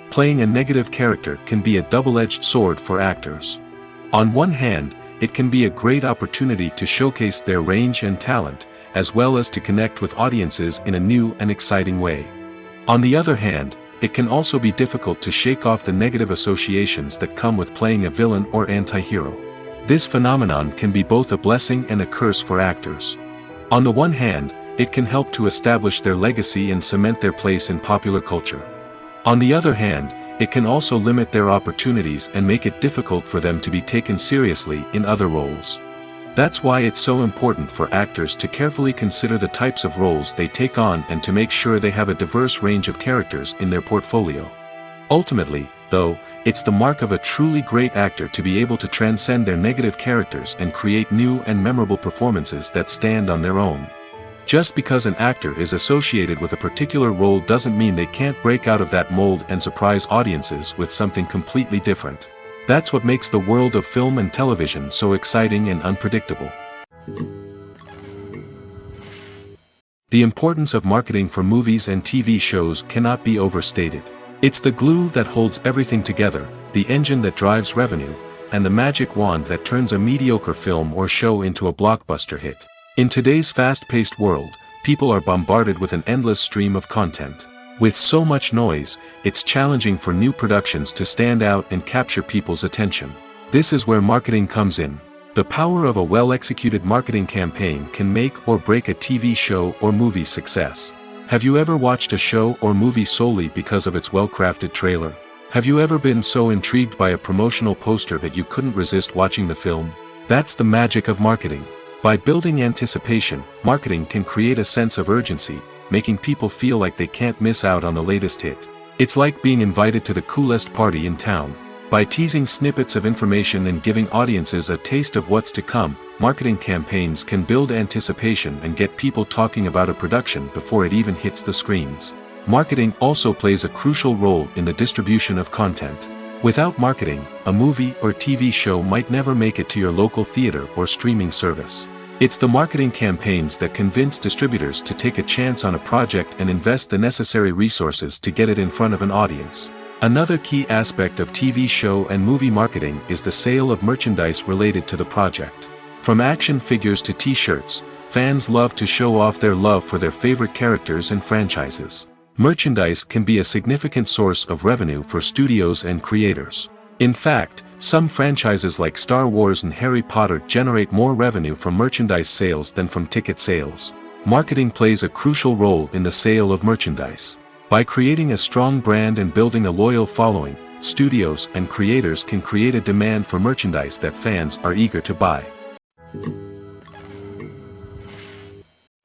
Speaker 1: Playing a negative character can be a double-edged sword for actors. On one hand, it can be a great opportunity to showcase their range and talent, as well as to connect with audiences in a new and exciting way. On the other hand, it can also be difficult to shake off the negative associations that come with playing a villain or anti-hero. This phenomenon can be both a blessing and a curse for actors. On the one hand, it can help to establish their legacy and cement their place in popular culture. On the other hand, it can also limit their opportunities and make it difficult for them to be taken seriously in other roles. That's why it's so important for actors to carefully consider the types of roles they take on and to make sure they have a diverse range of characters in their portfolio. Ultimately, though, it's the mark of a truly great actor to be able to transcend their negative characters and create new and memorable performances that stand on their own. Just because an actor is associated with a particular role doesn't mean they can't break out of that mold and surprise audiences with something completely different. That's what makes the world of film and television so exciting and unpredictable. The importance of marketing for movies and TV shows cannot be overstated. It's the glue that holds everything together, the engine that drives revenue, and the magic wand that turns a mediocre film or show into a blockbuster hit. In today's fast-paced world, people are bombarded with an endless stream of content. With so much noise, it's challenging for new productions to stand out and capture people's attention. This is where marketing comes in. The power of a well-executed marketing campaign can make or break a TV show or movie's success. Have you ever watched a show or movie solely because of its well-crafted trailer? Have you ever been so intrigued by a promotional poster that you couldn't resist watching the film? That's the magic of marketing. By building anticipation, marketing can create a sense of urgency, making people feel like they can't miss out on the latest hit. It's like being invited to the coolest party in town. By teasing snippets of information and giving audiences a taste of what's to come, marketing campaigns can build anticipation and get people talking about a production before it even hits the screens. Marketing also plays a crucial role in the distribution of content. Without marketing, a movie or TV show might never make it to your local theater or streaming service. It's the marketing campaigns that convince distributors to take a chance on a project and invest the necessary resources to get it in front of an audience. Another key aspect of TV show and movie marketing is the sale of merchandise related to the project. From action figures to t-shirts, fans love to show off their love for their favorite characters and franchises. Merchandise can be a significant source of revenue for studios and creators. In fact, some franchises like Star Wars and Harry Potter generate more revenue from merchandise sales than from ticket sales. Marketing plays a crucial role in the sale of merchandise. By creating a strong brand and building a loyal following, studios and creators can create a demand for merchandise that fans are eager to buy.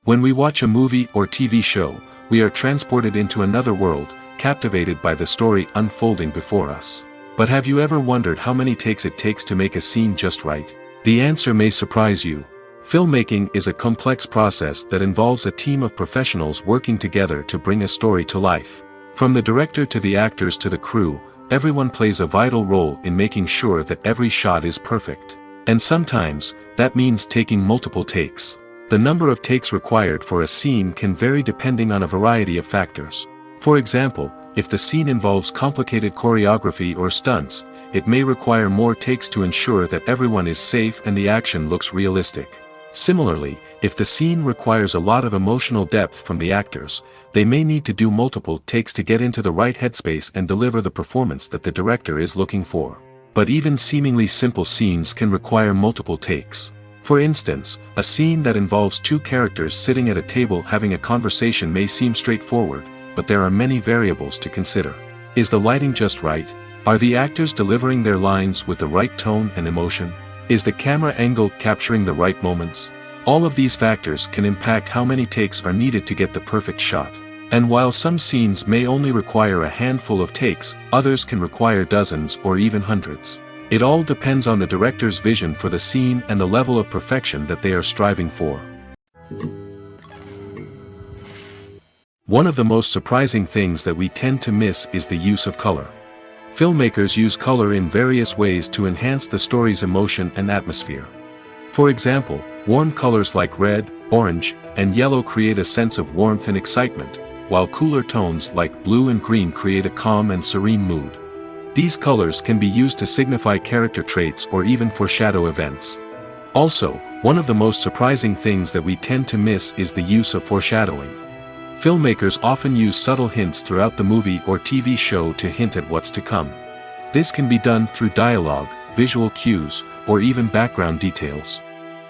Speaker 1: When we watch a movie or TV show, we are transported into another world, captivated by the story unfolding before us. But have you ever wondered how many takes it takes to make a scene just right? The answer may surprise you. Filmmaking is a complex process that involves a team of professionals working together to bring a story to life. From the director to the actors to the crew, everyone plays a vital role in making sure that every shot is perfect. And sometimes, that means taking multiple takes. The number of takes required for a scene can vary depending on a variety of factors. For example, if the scene involves complicated choreography or stunts, it may require more takes to ensure that everyone is safe and the action looks realistic. Similarly, if the scene requires a lot of emotional depth from the actors, they may need to do multiple takes to get into the right headspace and deliver the performance that the director is looking for. But even seemingly simple scenes can require multiple takes. For instance, a scene that involves two characters sitting at a table having a conversation may seem straightforward, but there are many variables to consider. Is the lighting just right? Are the actors delivering their lines with the right tone and emotion? Is the camera angle capturing the right moments? All of these factors can impact how many takes are needed to get the perfect shot. And while some scenes may only require a handful of takes, others can require dozens or even hundreds. It all depends on the director's vision for the scene and the level of perfection that they are striving for. One of the most surprising things that we tend to miss is the use of color. Filmmakers use color in various ways to enhance the story's emotion and atmosphere. For example, warm colors like red, orange, and yellow create a sense of warmth and excitement, while cooler tones like blue and green create a calm and serene mood. These colors can be used to signify character traits or even foreshadow events. Also, one of the most surprising things that we tend to miss is the use of foreshadowing. Filmmakers often use subtle hints throughout the movie or TV show to hint at what's to come. This can be done through dialogue, visual cues, or even background details.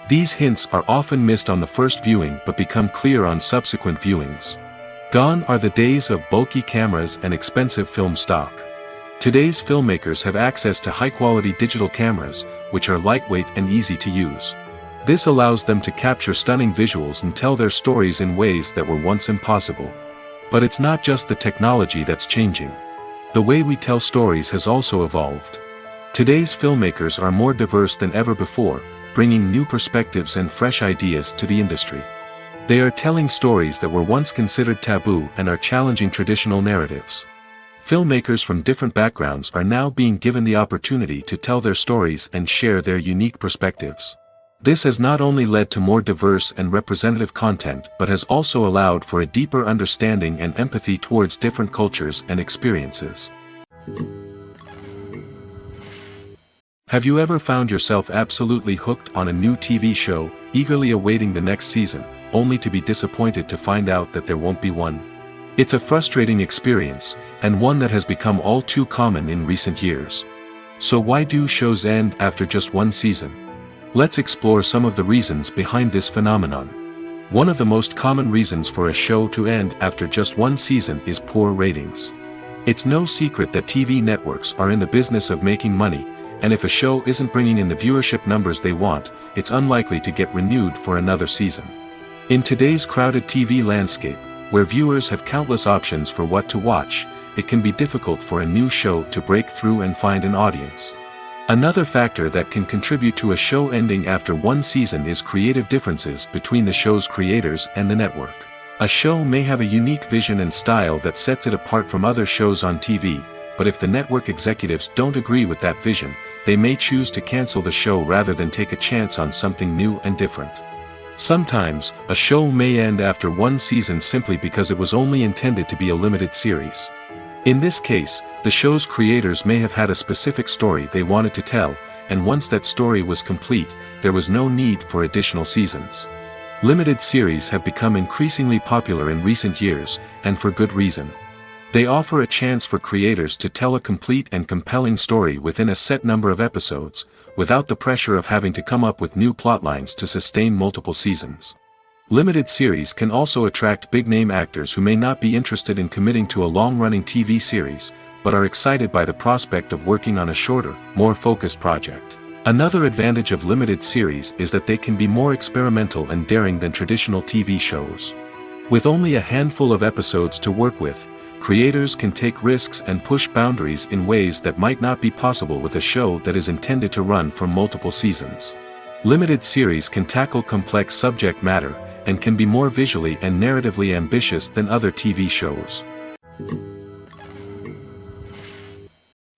Speaker 1: These hints are often missed on the first viewing but become clear on subsequent viewings. Gone are the days of bulky cameras and expensive film stock. Today's filmmakers have access to high-quality digital cameras, which are lightweight and easy to use. This allows them to capture stunning visuals and tell their stories in ways that were once impossible. But it's not just the technology that's changing. The way we tell stories has also evolved. Today's filmmakers are more diverse than ever before, bringing new perspectives and fresh ideas to the industry. They are telling stories that were once considered taboo and are challenging traditional narratives. Filmmakers from different backgrounds are now being given the opportunity to tell their stories and share their unique perspectives. This has not only led to more diverse and representative content but has also allowed for a deeper understanding and empathy towards different cultures and experiences. Have you ever found yourself absolutely hooked on a new TV show, eagerly awaiting the next season, only to be disappointed to find out that there won't be one? It's a frustrating experience, and one that has become all too common in recent years. So why do shows end after just one season? Let's explore some of the reasons behind this phenomenon. One of the most common reasons for a show to end after just one season is poor ratings. It's no secret that TV networks are in the business of making money, and if a show isn't bringing in the viewership numbers they want, it's unlikely to get renewed for another season. In today's crowded TV landscape, where viewers have countless options for what to watch, it can be difficult for a new show to break through and find an audience. Another factor that can contribute to a show ending after one season is creative differences between the show's creators and the network. A show may have a unique vision and style that sets it apart from other shows on TV, but if the network executives don't agree with that vision, they may choose to cancel the show rather than take a chance on something new and different. Sometimes, a show may end after one season simply because it was only intended to be a limited series. In this case, the show's creators may have had a specific story they wanted to tell, and once that story was complete, there was no need for additional seasons. Limited series have become increasingly popular in recent years, and for good reason. They offer a chance for creators to tell a complete and compelling story within a set number of episodes, without the pressure of having to come up with new plotlines to sustain multiple seasons. Limited series can also attract big-name actors who may not be interested in committing to a long-running TV series, but are excited by the prospect of working on a shorter, more focused project. Another advantage of limited series is that they can be more experimental and daring than traditional TV shows. With only a handful of episodes to work with, creators can take risks and push boundaries in ways that might not be possible with a show that is intended to run for multiple seasons. Limited series can tackle complex subject matter, and can be more visually and narratively ambitious than other TV shows.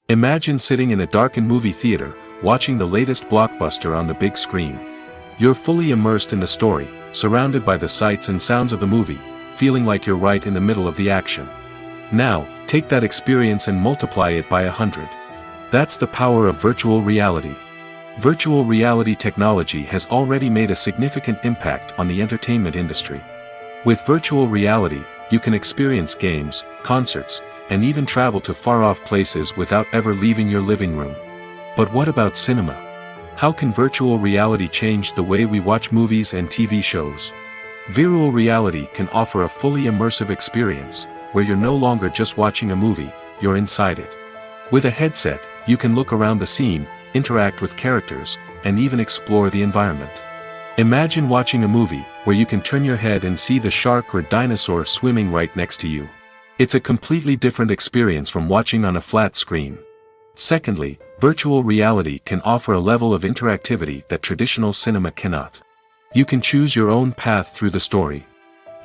Speaker 1: Imagine sitting in a darkened movie theater, watching the latest blockbuster on the big screen. You're fully immersed in the story, surrounded by the sights and sounds of the movie, feeling like you're right in the middle of the action. Now, take that experience and multiply it by 100. That's the power of virtual reality. Virtual reality technology has already made a significant impact on the entertainment industry. With virtual reality, you can experience games, concerts, and even travel to far-off places without ever leaving your living room. But what about cinema? How can virtual reality change the way we watch movies and TV shows? Virtual reality can offer a fully immersive experience, where you're no longer just watching a movie, you're inside it. With a headset, you can look around the scene, interact with characters, and even explore the environment. Imagine watching a movie, where you can turn your head and see the shark or dinosaur swimming right next to you. It's a completely different experience from watching on a flat screen. Secondly, virtual reality can offer a level of interactivity that traditional cinema cannot. You can choose your own path through the story.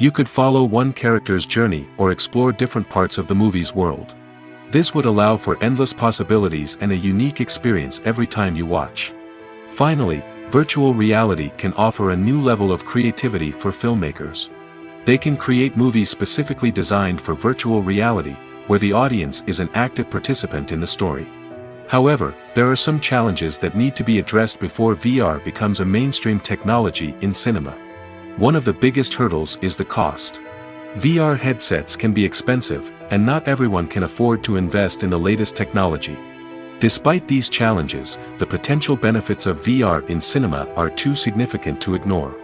Speaker 1: You could follow one character's journey or explore different parts of the movie's world. This would allow for endless possibilities and a unique experience every time you watch. Finally, virtual reality can offer a new level of creativity for filmmakers. They can create movies specifically designed for virtual reality, where the audience is an active participant in the story. However, there are some challenges that need to be addressed before VR becomes a mainstream technology in cinema. One of the biggest hurdles is the cost. VR headsets can be expensive, and not everyone can afford to invest in the latest technology. Despite these challenges, the potential benefits of VR in cinema are too significant to ignore.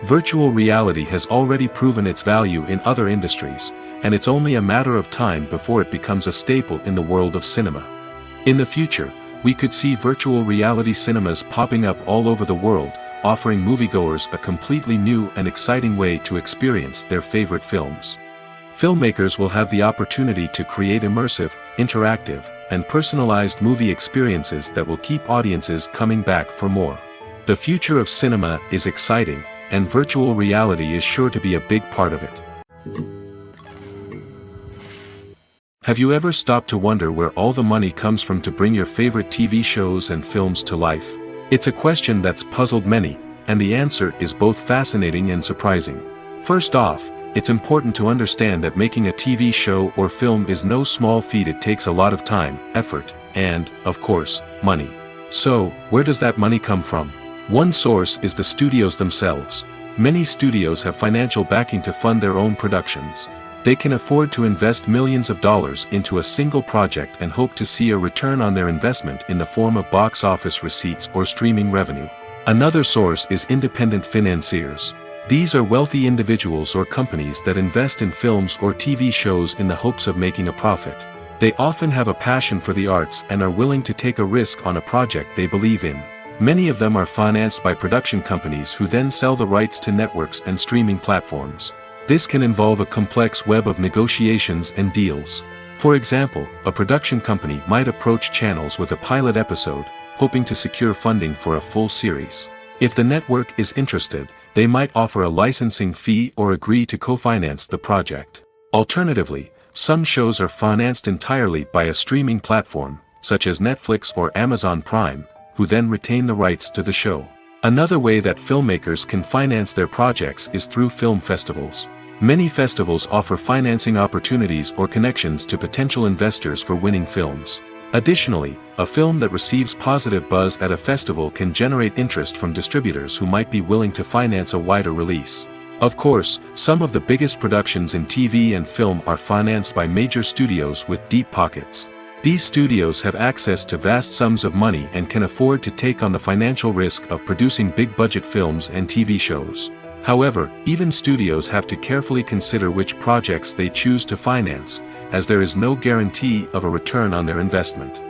Speaker 1: Virtual reality has already proven its value in other industries, and it's only a matter of time before it becomes a staple in the world of cinema. In the future, we could see virtual reality cinemas popping up all over the world, offering moviegoers a completely new and exciting way to experience their favorite films. Filmmakers will have the opportunity to create immersive, interactive, and personalized movie experiences that will keep audiences coming back for more. The future of cinema is exciting, and virtual reality is sure to be a big part of it. Have you ever stopped to wonder where all the money comes from to bring your favorite TV shows and films to life? It's a question that's puzzled many, and the answer is both fascinating and surprising. First off, it's important to understand that making a TV show or film is no small feat. It takes a lot of time, effort, and, of course, money. So, where does that money come from? One source is the studios themselves. Many studios have financial backing to fund their own productions. They can afford to invest millions of dollars into a single project and hope to see a return on their investment in the form of box office receipts or streaming revenue. Another source is independent financiers. These are wealthy individuals or companies that invest in films or TV shows in the hopes of making a profit. They often have a passion for the arts and are willing to take a risk on a project they believe in. Many of them are financed by production companies who then sell the rights to networks and streaming platforms. This can involve a complex web of negotiations and deals. For example, a production company might approach channels with a pilot episode, hoping to secure funding for a full series. If the network is interested, they might offer a licensing fee or agree to co-finance the project. Alternatively, some shows are financed entirely by a streaming platform, such as Netflix or Amazon Prime, who then retain the rights to the show. Another way that filmmakers can finance their projects is through film festivals. Many festivals offer financing opportunities or connections to potential investors for winning films. Additionally, a film that receives positive buzz at a festival can generate interest from distributors who might be willing to finance a wider release. Of course, some of the biggest productions in TV and film are financed by major studios with deep pockets. These studios have access to vast sums of money and can afford to take on the financial risk of producing big-budget films and TV shows. However, even studios have to carefully consider which projects they choose to finance, as there is no guarantee of a return on their investment.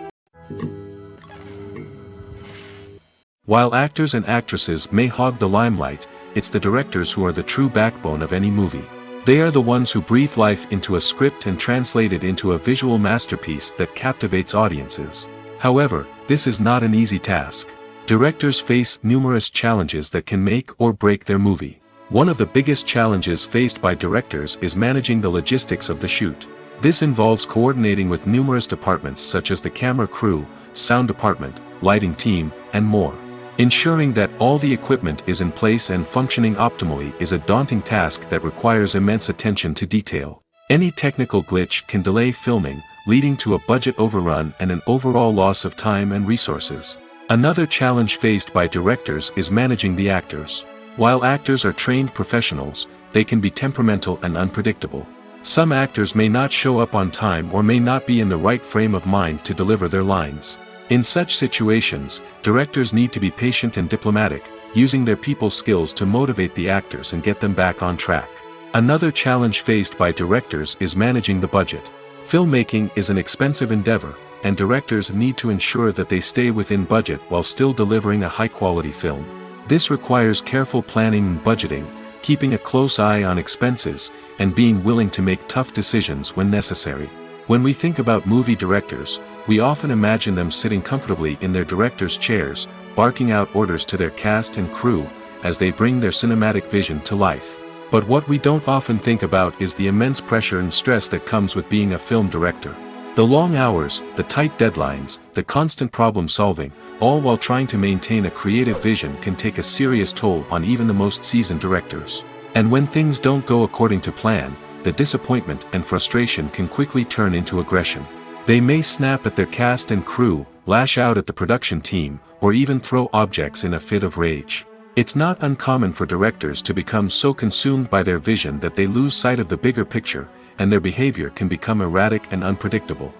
Speaker 1: While actors and actresses may hog the limelight, it's the directors who are the true backbone of any movie. They are the ones who breathe life into a script and translate it into a visual masterpiece that captivates audiences. However, this is not an easy task. Directors face numerous challenges that can make or break their movie. One of the biggest challenges faced by directors is managing the logistics of the shoot. This involves coordinating with numerous departments such as the camera crew, sound department, lighting team, and more. Ensuring that all the equipment is in place and functioning optimally is a daunting task that requires immense attention to detail. Any technical glitch can delay filming, leading to a budget overrun and an overall loss of time and resources. Another challenge faced by directors is managing the actors. While actors are trained professionals, they can be temperamental and unpredictable. Some actors may not show up on time or may not be in the right frame of mind to deliver their lines. In such situations, directors need to be patient and diplomatic, using their people skills to motivate the actors and get them back on track. Another challenge faced by directors is managing the budget. Filmmaking is an expensive endeavor, and directors need to ensure that they stay within budget while still delivering a high-quality film. This requires careful planning and budgeting, keeping a close eye on expenses, and being willing to make tough decisions when necessary. When we think about movie directors, we often imagine them sitting comfortably in their director's chairs, barking out orders to their cast and crew, as they bring their cinematic vision to life. But what we don't often think about is the immense pressure and stress that comes with being a film director. The long hours, the tight deadlines, the constant problem solving, all while trying to maintain a creative vision can take a serious toll on even the most seasoned directors. And when things don't go according to plan, the disappointment and frustration can quickly turn into aggression. They may snap at their cast and crew, lash out at the production team, or even throw objects in a fit of rage. It's not uncommon for directors to become so consumed by their vision that they lose sight of the bigger picture, and their behavior can become erratic and unpredictable.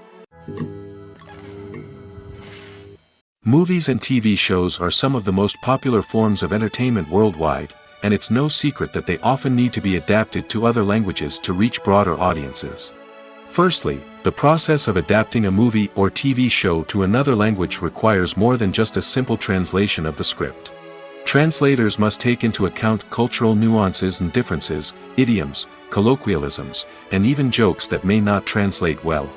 Speaker 1: Movies and TV shows are some of the most popular forms of entertainment worldwide, and it's no secret that they often need to be adapted to other languages to reach broader audiences. Firstly, the process of adapting a movie or TV show to another language requires more than just a simple translation of the script. Translators must take into account cultural nuances and differences, idioms, colloquialisms, and even jokes that may not translate well.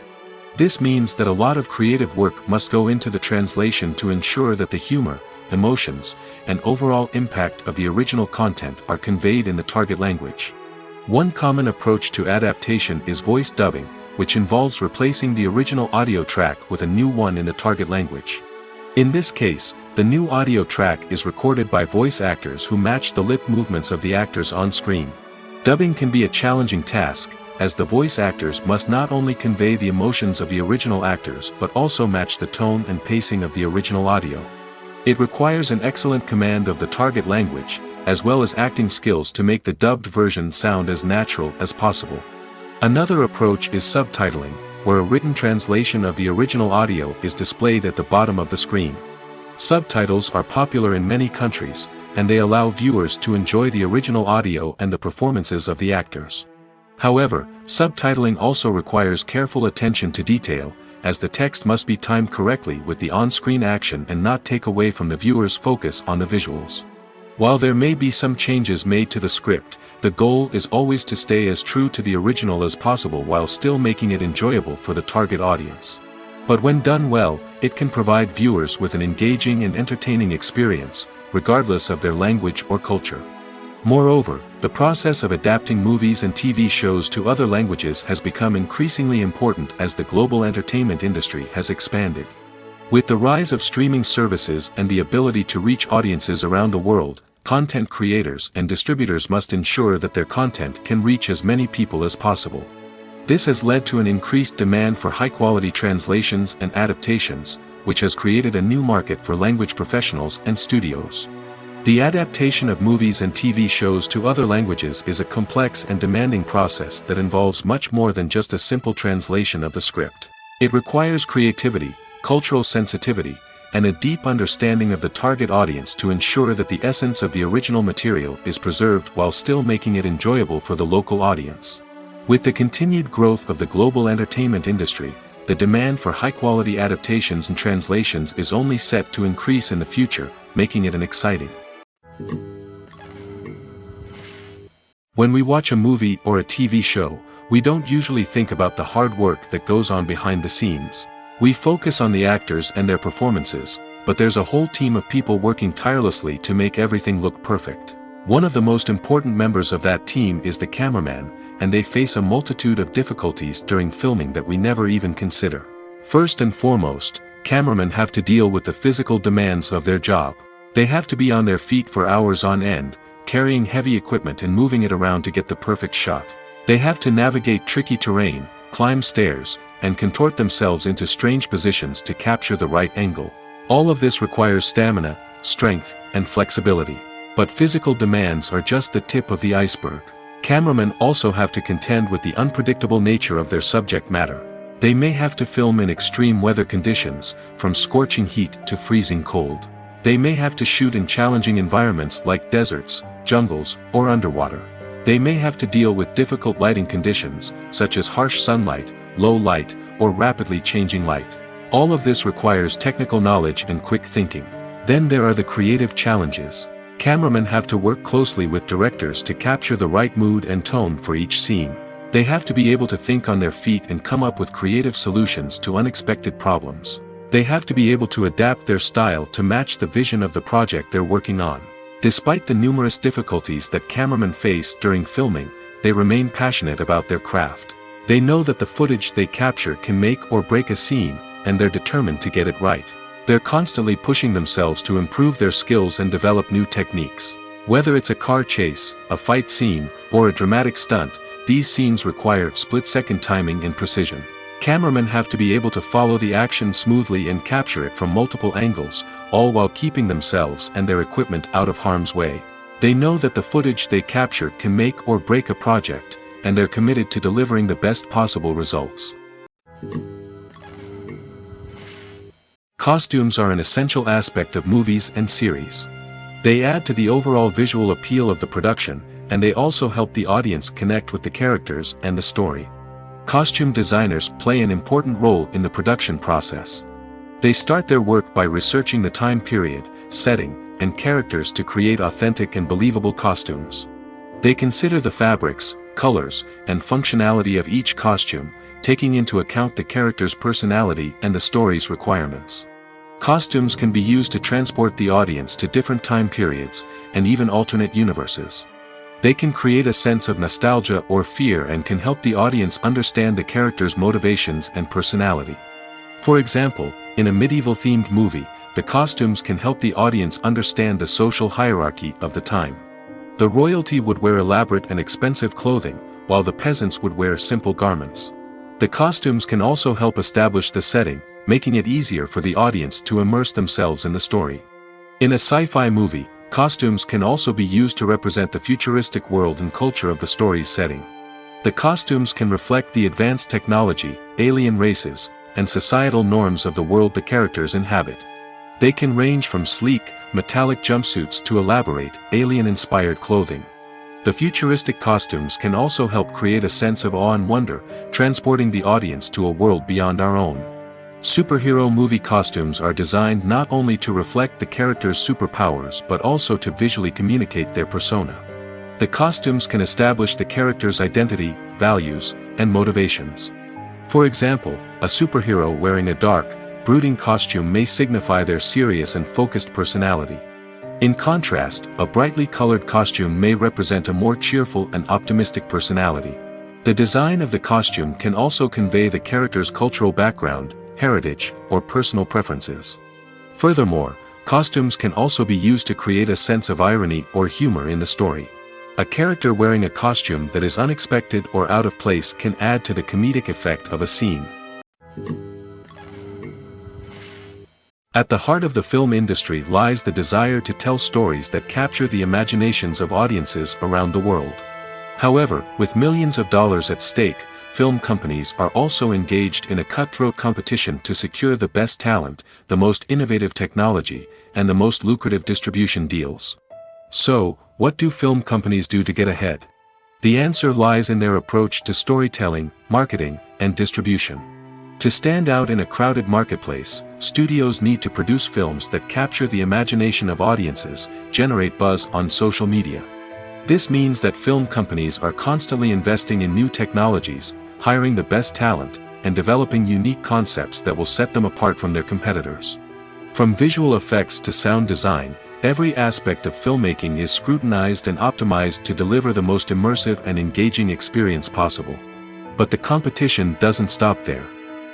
Speaker 1: This means that a lot of creative work must go into the translation to ensure that the humor, emotions, and overall impact of the original content are conveyed in the target language. One common approach to adaptation is voice dubbing, which involves replacing the original audio track with a new one in the target language. In this case, the new audio track is recorded by voice actors who match the lip movements of the actors on screen. Dubbing can be a challenging task, as the voice actors must not only convey the emotions of the original actors but also match the tone and pacing of the original audio. It requires an excellent command of the target language, as well as acting skills to make the dubbed version sound as natural as possible. Another approach is subtitling, where a written translation of the original audio is displayed at the bottom of the screen. Subtitles are popular in many countries, and they allow viewers to enjoy the original audio and the performances of the actors. However, subtitling also requires careful attention to detail, as the text must be timed correctly with the on-screen action and not take away from the viewer's focus on the visuals. While there may be some changes made to the script, the goal is always to stay as true to the original as possible while still making it enjoyable for the target audience. But when done well, it can provide viewers with an engaging and entertaining experience, regardless of their language or culture. Moreover, the process of adapting movies and TV shows to other languages has become increasingly important as the global entertainment industry has expanded. With the rise of streaming services and the ability to reach audiences around the world, content creators and distributors must ensure that their content can reach as many people as possible. This has led to an increased demand for high-quality translations and adaptations, which has created a new market for language professionals and studios. The adaptation of movies and TV shows to other languages is a complex and demanding process that involves much more than just a simple translation of the script. It requires creativity, cultural sensitivity, and a deep understanding of the target audience to ensure that the essence of the original material is preserved while still making it enjoyable for the local audience. With the continued growth of the global entertainment industry, the demand for high-quality adaptations and translations is only set to increase in the future, making it an exciting. When we watch a movie or a TV show, we don't usually think about the hard work that goes on behind the scenes. We focus on the actors and their performances, but there's a whole team of people working tirelessly to make everything look perfect. One of the most important members of that team is the cameraman, and they face a multitude of difficulties during filming that we never even consider. First and foremost, cameramen have to deal with the physical demands of their job. They have to be on their feet for hours on end, carrying heavy equipment and moving it around to get the perfect shot. They have to navigate tricky terrain, climb stairs, and contort themselves into strange positions to capture the right angle. All of this requires stamina, strength, and flexibility. But physical demands are just the tip of the iceberg. Cameramen also have to contend with the unpredictable nature of their subject matter. They may have to film in extreme weather conditions, from scorching heat to freezing cold. They may have to shoot in challenging environments like deserts, jungles, or underwater. They may have to deal with difficult lighting conditions, such as harsh sunlight, low light, or rapidly changing light. All of this requires technical knowledge and quick thinking. Then there are the creative challenges. Cameramen have to work closely with directors to capture the right mood and tone for each scene. They have to be able to think on their feet and come up with creative solutions to unexpected problems. They have to be able to adapt their style to match the vision of the project they're working on. Despite the numerous difficulties that cameramen face during filming, they remain passionate about their craft. They know that the footage they capture can make or break a scene, and they're determined to get it right. They're constantly pushing themselves to improve their skills and develop new techniques. Whether it's a car chase, a fight scene, or a dramatic stunt, these scenes require split-second timing and precision. Cameramen have to be able to follow the action smoothly and capture it from multiple angles, all while keeping themselves and their equipment out of harm's way. They know that the footage they capture can make or break a project, and they're committed to delivering the best possible results. Costumes are an essential aspect of movies and series. They add to the overall visual appeal of the production, and they also help the audience connect with the characters and the story. Costume designers play an important role in the production process. They start their work by researching the time period, setting, and characters to create authentic and believable costumes. They consider the fabrics, colors, and functionality of each costume, taking into account the character's personality and the story's requirements. Costumes can be used to transport the audience to different time periods, and even alternate universes. They can create a sense of nostalgia or fear and can help the audience understand the character's motivations and personality. For example, in a medieval-themed movie, the costumes can help the audience understand the social hierarchy of the time. The royalty would wear elaborate and expensive clothing, while the peasants would wear simple garments. The costumes can also help establish the setting, making it easier for the audience to immerse themselves in the story. In a sci-fi movie, costumes can also be used to represent the futuristic world and culture of the story's setting. The costumes can reflect the advanced technology, alien races, and societal norms of the world the characters inhabit. They can range from sleek, metallic jumpsuits to elaborate, alien-inspired clothing. The futuristic costumes can also help create a sense of awe and wonder, transporting the audience to a world beyond our own. Superhero movie costumes are designed not only to reflect the character's superpowers but also to visually communicate their persona. The costumes can establish the character's identity, values, and motivations. For example, a superhero wearing a dark, brooding costume may signify their serious and focused personality. In contrast, a brightly colored costume may represent a more cheerful and optimistic personality. The design of the costume can also convey the character's cultural background, heritage, or personal preferences. Furthermore, costumes can also be used to create a sense of irony or humor in the story. A character wearing a costume that is unexpected or out of place can add to the comedic effect of a scene. At the heart of the film industry lies the desire to tell stories that capture the imaginations of audiences around the world. However, with millions of dollars at stake, film companies are also engaged in a cutthroat competition to secure the best talent, the most innovative technology, and the most lucrative distribution deals. So, what do film companies do to get ahead? The answer lies in their approach to storytelling, marketing, and distribution. To stand out in a crowded marketplace, studios need to produce films that capture the imagination of audiences, generate buzz on social media. This means that film companies are constantly investing in new technologies, hiring the best talent, and developing unique concepts that will set them apart from their competitors. From visual effects to sound design, every aspect of filmmaking is scrutinized and optimized to deliver the most immersive and engaging experience possible. But the competition doesn't stop there.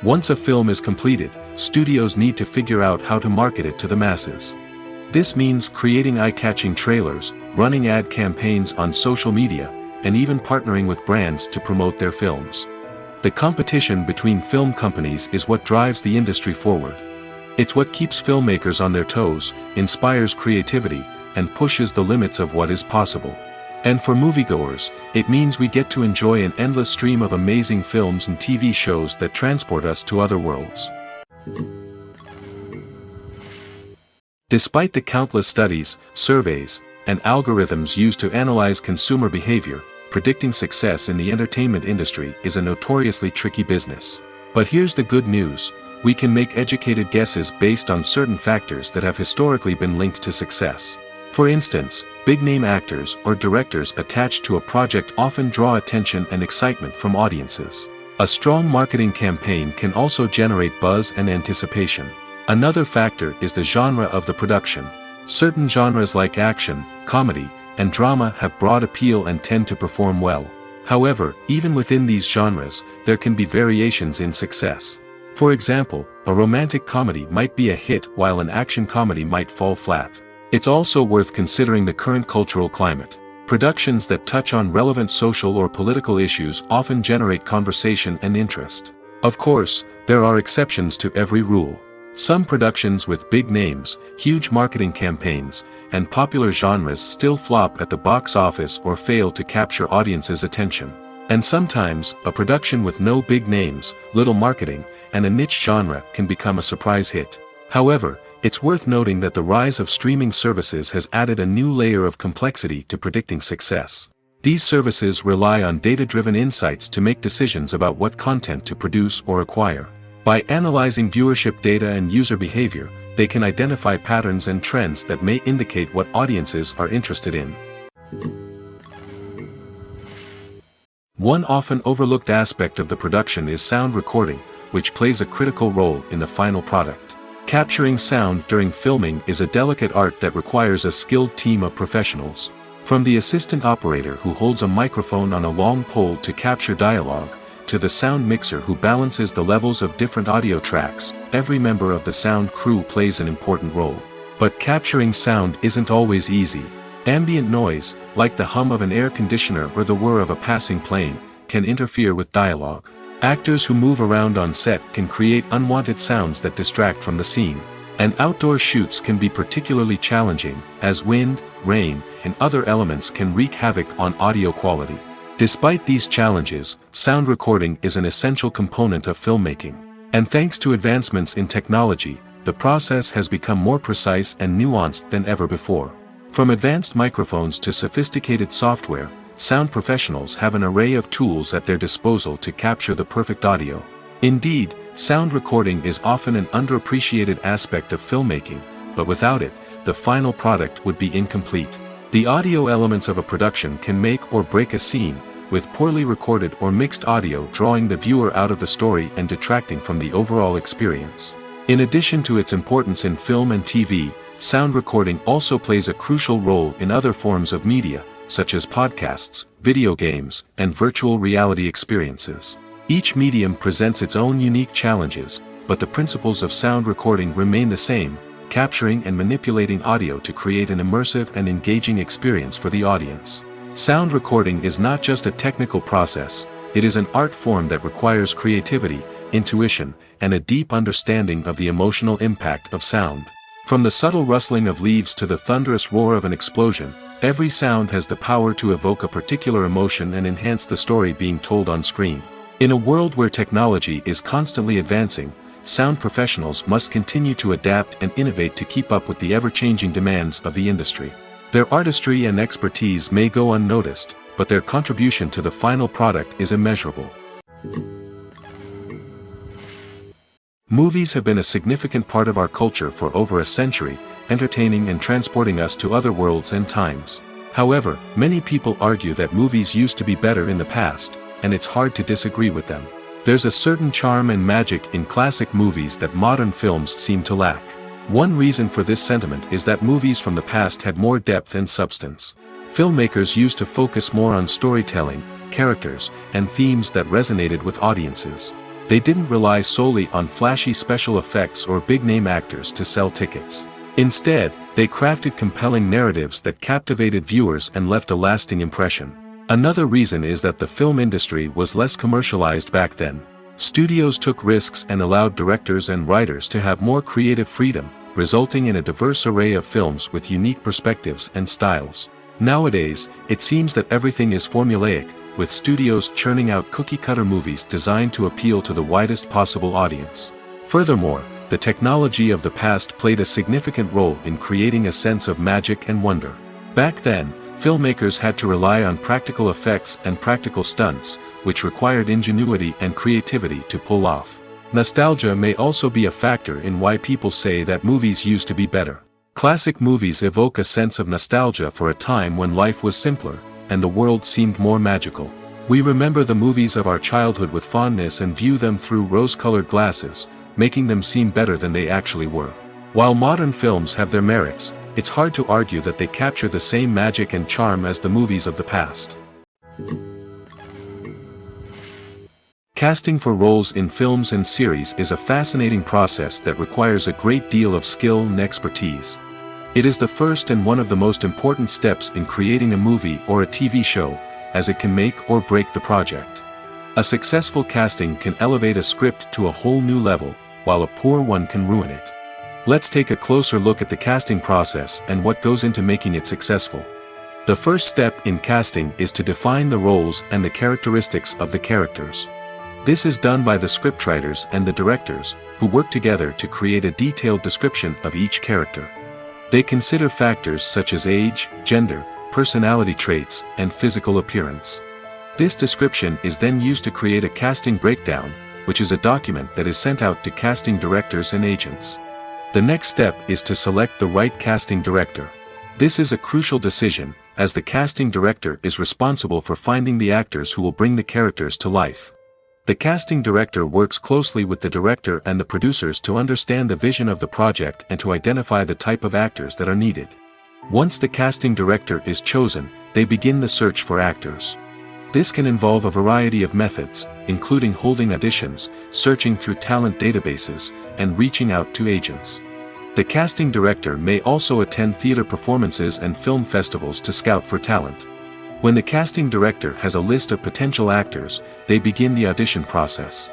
Speaker 1: Once a film is completed, studios need to figure out how to market it to the masses. This means creating eye-catching trailers, running ad campaigns on social media, and even partnering with brands to promote their films. The competition between film companies is what drives the industry forward. It's what keeps filmmakers on their toes, inspires creativity, and pushes the limits of what is possible. And for moviegoers, it means we get to enjoy an endless stream of amazing films and TV shows that transport us to other worlds. Despite the countless studies, surveys, and algorithms used to analyze consumer behavior, predicting success in the entertainment industry is a notoriously tricky business. But here's the good news: we can make educated guesses based on certain factors that have historically been linked to success. For instance, big-name actors or directors attached to a project often draw attention and excitement from audiences. A strong marketing campaign can also generate buzz and anticipation. Another factor is the genre of the production. Certain genres like action, comedy, and drama have broad appeal and tend to perform well. However, even within these genres, there can be variations in success. For example, a romantic comedy might be a hit while an action comedy might fall flat. It's also worth considering the current cultural climate. Productions that touch on relevant social or political issues often generate conversation and interest. Of course, there are exceptions to every rule. Some productions with big names, huge marketing campaigns, and popular genres still flop at the box office or fail to capture audiences' attention. And sometimes, a production with no big names, little marketing, and a niche genre can become a surprise hit. However, it's worth noting that the rise of streaming services has added a new layer of complexity to predicting success. These services rely on data-driven insights to make decisions about what content to produce or acquire. By analyzing viewership data and user behavior, they can identify patterns and trends that may indicate what audiences are interested in. One often overlooked aspect of the production is sound recording, which plays a critical role in the final product. Capturing sound during filming is a delicate art that requires a skilled team of professionals. From the assistant operator who holds a microphone on a long pole to capture dialogue, to the sound mixer who balances the levels of different audio tracks, every member of the sound crew plays an important role. But capturing sound isn't always easy. Ambient noise, like the hum of an air conditioner or the whir of a passing plane, can interfere with dialogue. Actors who move around on set can create unwanted sounds that distract from the scene. And outdoor shoots can be particularly challenging, as wind, rain, and other elements can wreak havoc on audio quality. Despite these challenges, sound recording is an essential component of filmmaking. And thanks to advancements in technology, the process has become more precise and nuanced than ever before. From advanced microphones to sophisticated software, sound professionals have an array of tools at their disposal to capture the perfect audio. Indeed, sound recording is often an underappreciated aspect of filmmaking, but without it, the final product would be incomplete. The audio elements of a production can make or break a scene, with poorly recorded or mixed audio drawing the viewer out of the story and detracting from the overall experience. In addition to its importance in film and TV, sound recording also plays a crucial role in other forms of media, such as podcasts, video games, and virtual reality experiences. Each medium presents its own unique challenges, but the principles of sound recording remain the same: capturing and manipulating audio to create an immersive and engaging experience for the audience. Sound recording is not just a technical process, it is an art form that requires creativity, intuition, and a deep understanding of the emotional impact of sound. From the subtle rustling of leaves to the thunderous roar of an explosion, every sound has the power to evoke a particular emotion and enhance the story being told on screen. In a world where technology is constantly advancing, sound professionals must continue to adapt and innovate to keep up with the ever-changing demands of the industry. Their artistry and expertise may go unnoticed, but their contribution to the final product is immeasurable. Movies have been a significant part of our culture for over a century, entertaining and transporting us to other worlds and times. However, many people argue that movies used to be better in the past, and it's hard to disagree with them. There's a certain charm and magic in classic movies that modern films seem to lack. One reason for this sentiment is that movies from the past had more depth and substance. Filmmakers used to focus more on storytelling, characters, and themes that resonated with audiences. They didn't rely solely on flashy special effects or big-name actors to sell tickets. Instead, they crafted compelling narratives that captivated viewers and left a lasting impression. Another reason is that the film industry was less commercialized back then. Studios took risks and allowed directors and writers to have more creative freedom, resulting in a diverse array of films with unique perspectives and styles. Nowadays, it seems that everything is formulaic, with studios churning out cookie-cutter movies designed to appeal to the widest possible audience. Furthermore, the technology of the past played a significant role in creating a sense of magic and wonder. Back then, filmmakers had to rely on practical effects and practical stunts, which required ingenuity and creativity to pull off. Nostalgia may also be a factor in why people say that movies used to be better. Classic movies evoke a sense of nostalgia for a time when life was simpler, and the world seemed more magical. We remember the movies of our childhood with fondness and view them through rose-colored glasses, making them seem better than they actually were. While modern films have their merits, it's hard to argue that they capture the same magic and charm as the movies of the past. Casting for roles in films and series is a fascinating process that requires a great deal of skill and expertise. It is the first and one of the most important steps in creating a movie or a TV show, as it can make or break the project. A successful casting can elevate a script to a whole new level, while a poor one can ruin it. Let's take a closer look at the casting process and what goes into making it successful. The first step in casting is to define the roles and the characteristics of the characters. This is done by the scriptwriters and the directors, who work together to create a detailed description of each character. They consider factors such as age, gender, personality traits, and physical appearance. This description is then used to create a casting breakdown, which is a document that is sent out to casting directors and agents. The next step is to select the right casting director. This is a crucial decision, as the casting director is responsible for finding the actors who will bring the characters to life. The casting director works closely with the director and the producers to understand the vision of the project and to identify the type of actors that are needed. Once the casting director is chosen, they begin the search for actors. This can involve a variety of methods, including holding auditions, searching through talent databases, and reaching out to agents. The casting director may also attend theater performances and film festivals to scout for talent. When the casting director has a list of potential actors, they begin the audition process.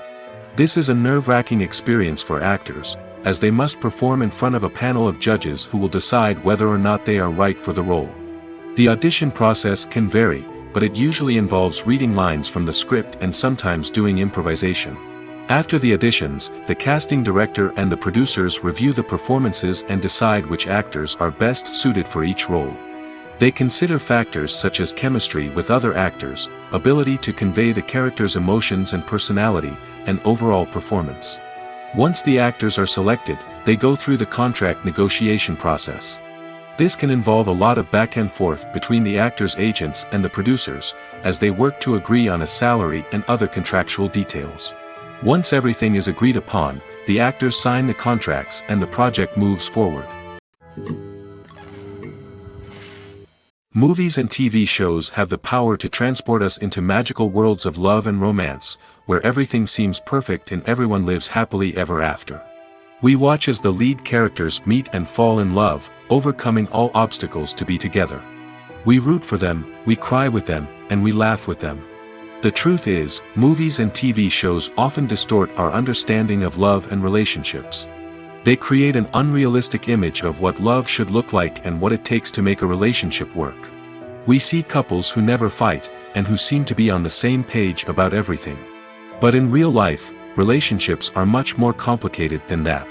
Speaker 1: This is a nerve-wracking experience for actors, as they must perform in front of a panel of judges who will decide whether or not they are right for the role. The audition process can vary, but it usually involves reading lines from the script and sometimes doing improvisation. After the auditions, the casting director and the producers review the performances and decide which actors are best suited for each role. They consider factors such as chemistry with other actors, ability to convey the character's emotions and personality, and overall performance. Once the actors are selected, they go through the contract negotiation process. This can involve a lot of back and forth between the actors' agents and the producers, as they work to agree on a salary and other contractual details. Once everything is agreed upon, the actors sign the contracts and the project moves forward. Movies and TV shows have the power to transport us into magical worlds of love and romance, where everything seems perfect and everyone lives happily ever after. We watch as the lead characters meet and fall in love, overcoming all obstacles to be together. We root for them, we cry with them, and we laugh with them. The truth is, movies and TV shows often distort our understanding of love and relationships. They create an unrealistic image of what love should look like and what it takes to make a relationship work. We see couples who never fight, and who seem to be on the same page about everything. But in real life, relationships are much more complicated than that.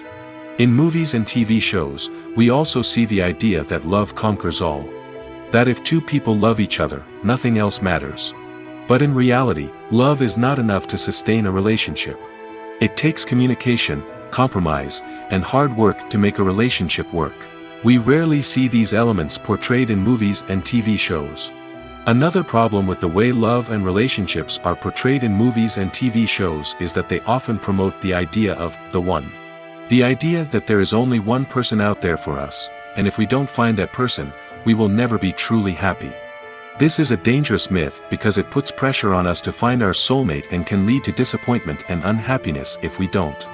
Speaker 1: In movies and TV shows, we also see the idea that love conquers all. That if two people love each other, nothing else matters. But in reality, love is not enough to sustain a relationship. It takes communication, compromise, and hard work to make a relationship work. We rarely see these elements portrayed in movies and TV shows. Another problem with the way love and relationships are portrayed in movies and TV shows is that they often promote the idea of the one. The idea that there is only one person out there for us, and if we don't find that person, we will never be truly happy. This is a dangerous myth because it puts pressure on us to find our soulmate and can lead to disappointment and unhappiness if we don't.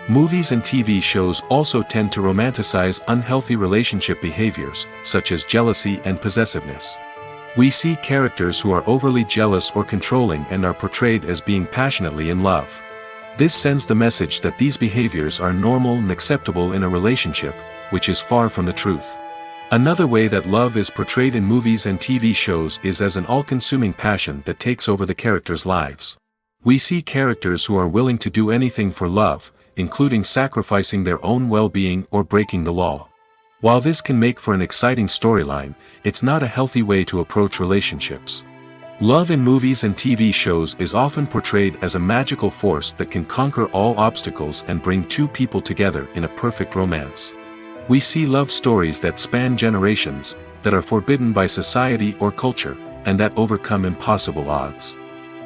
Speaker 1: Movies and TV shows also tend to romanticize unhealthy relationship behaviors, such as jealousy and possessiveness. We see characters who are overly jealous or controlling and are portrayed as being passionately in love. This sends the message that these behaviors are normal and acceptable in a relationship, which is far from the truth. Another way that love is portrayed in movies and TV shows is as an all-consuming passion that takes over the characters' lives. We see characters who are willing to do anything for love, including sacrificing their own well-being or breaking the law. While this can make for an exciting storyline, it's not a healthy way to approach relationships. Love in movies and TV shows is often portrayed as a magical force that can conquer all obstacles and bring two people together in a perfect romance. We see love stories that span generations, that are forbidden by society or culture, and that overcome impossible odds.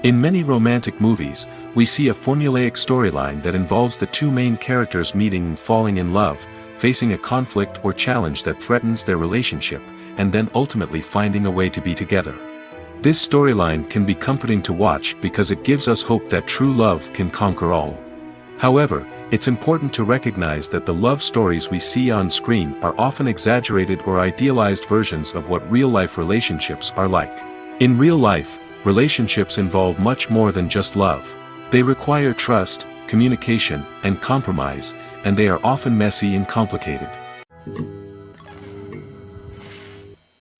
Speaker 1: In many romantic movies, we see a formulaic storyline that involves the two main characters meeting and falling in love, facing a conflict or challenge that threatens their relationship, and then ultimately finding a way to be together. This storyline can be comforting to watch because it gives us hope that true love can conquer all. However, it's important to recognize that the love stories we see on screen are often exaggerated or idealized versions of what real-life relationships are like. In real life, relationships involve much more than just love. They require trust, communication, and compromise, and they are often messy and complicated.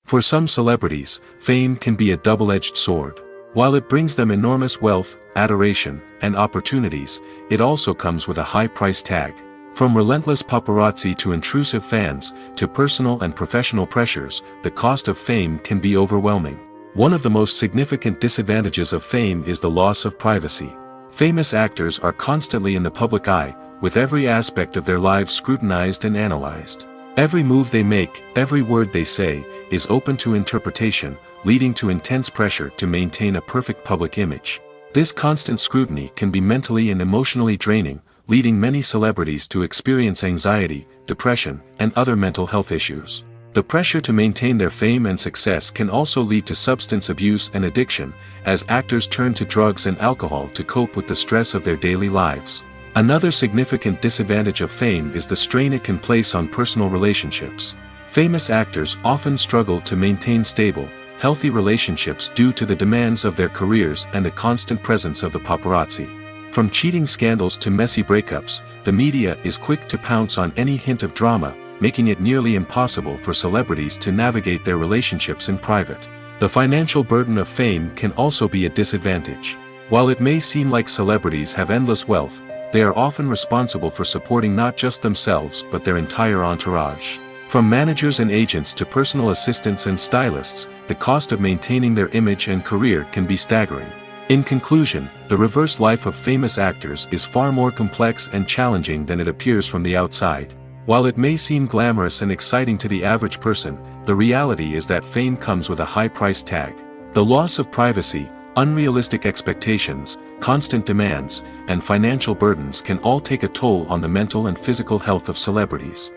Speaker 1: For some celebrities, fame can be a double-edged sword. While it brings them enormous wealth, adoration, and opportunities, it also comes with a high price tag. From relentless paparazzi to intrusive fans, to personal and professional pressures, the cost of fame can be overwhelming. One of the most significant disadvantages of fame is the loss of privacy. Famous actors are constantly in the public eye, with every aspect of their lives scrutinized and analyzed. Every move they make, every word they say, is open to interpretation, leading to intense pressure to maintain a perfect public image. This constant scrutiny can be mentally and emotionally draining, leading many celebrities to experience anxiety, depression, and other mental health issues. The pressure to maintain their fame and success can also lead to substance abuse and addiction, as actors turn to drugs and alcohol to cope with the stress of their daily lives. Another significant disadvantage of fame is the strain it can place on personal relationships. Famous actors often struggle to maintain stable, healthy relationships due to the demands of their careers and the constant presence of the paparazzi. From cheating scandals to messy breakups, the media is quick to pounce on any hint of drama, making it nearly impossible for celebrities to navigate their relationships in private. The financial burden of fame can also be a disadvantage. While it may seem like celebrities have endless wealth, they are often responsible for supporting not just themselves but their entire entourage. From managers and agents to personal assistants and stylists, the cost of maintaining their image and career can be staggering. In conclusion, the reverse life of famous actors is far more complex and challenging than it appears from the outside. While it may seem glamorous and exciting to the average person, the reality is that fame comes with a high price tag. The loss of privacy, unrealistic expectations, constant demands, and financial burdens can all take a toll on the mental and physical health of celebrities.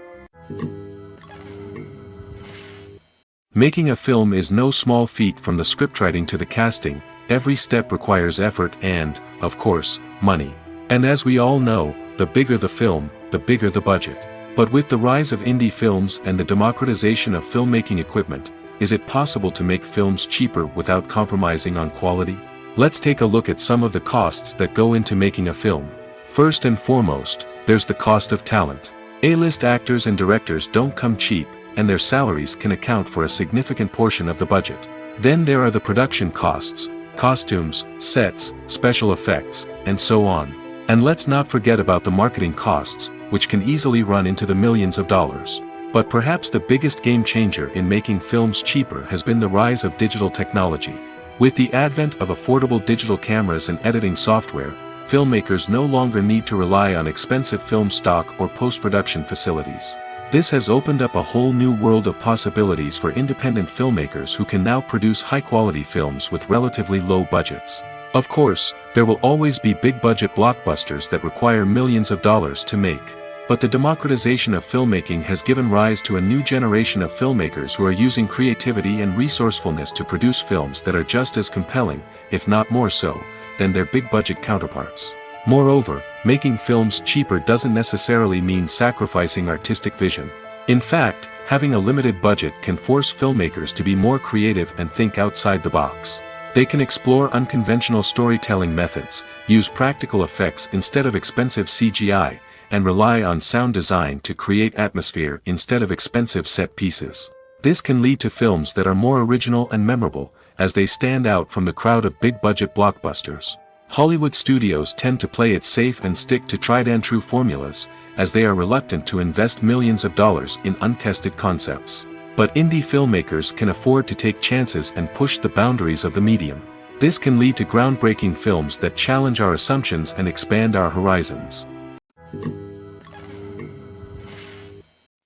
Speaker 1: Making a film is no small feat. From the scriptwriting to the casting, every step requires effort and, of course, money. And as we all know, the bigger the film, the bigger the budget. But with the rise of indie films and the democratization of filmmaking equipment, is it possible to make films cheaper without compromising on quality? Let's take a look at some of the costs that go into making a film. First and foremost, there's the cost of talent. A-list actors and directors don't come cheap, and their salaries can account for a significant portion of the budget. Then there are the production costs, costumes, sets, special effects, and so on. And let's not forget about the marketing costs, which can easily run into the millions of dollars. But perhaps the biggest game changer in making films cheaper has been the rise of digital technology. With the advent of affordable digital cameras and editing software, filmmakers no longer need to rely on expensive film stock or post-production facilities. This has opened up a whole new world of possibilities for independent filmmakers who can now produce high-quality films with relatively low budgets. Of course, there will always be big-budget blockbusters that require millions of dollars to make. But the democratization of filmmaking has given rise to a new generation of filmmakers who are using creativity and resourcefulness to produce films that are just as compelling, if not more so, than their big-budget counterparts. Moreover, making films cheaper doesn't necessarily mean sacrificing artistic vision. In fact, having a limited budget can force filmmakers to be more creative and think outside the box. They can explore unconventional storytelling methods, use practical effects instead of expensive CGI, and rely on sound design to create atmosphere instead of expensive set pieces. This can lead to films that are more original and memorable, as they stand out from the crowd of big-budget blockbusters. Hollywood studios tend to play it safe and stick to tried-and-true formulas, as they are reluctant to invest millions of dollars in untested concepts. But indie filmmakers can afford to take chances and push the boundaries of the medium. This can lead to groundbreaking films that challenge our assumptions and expand our horizons.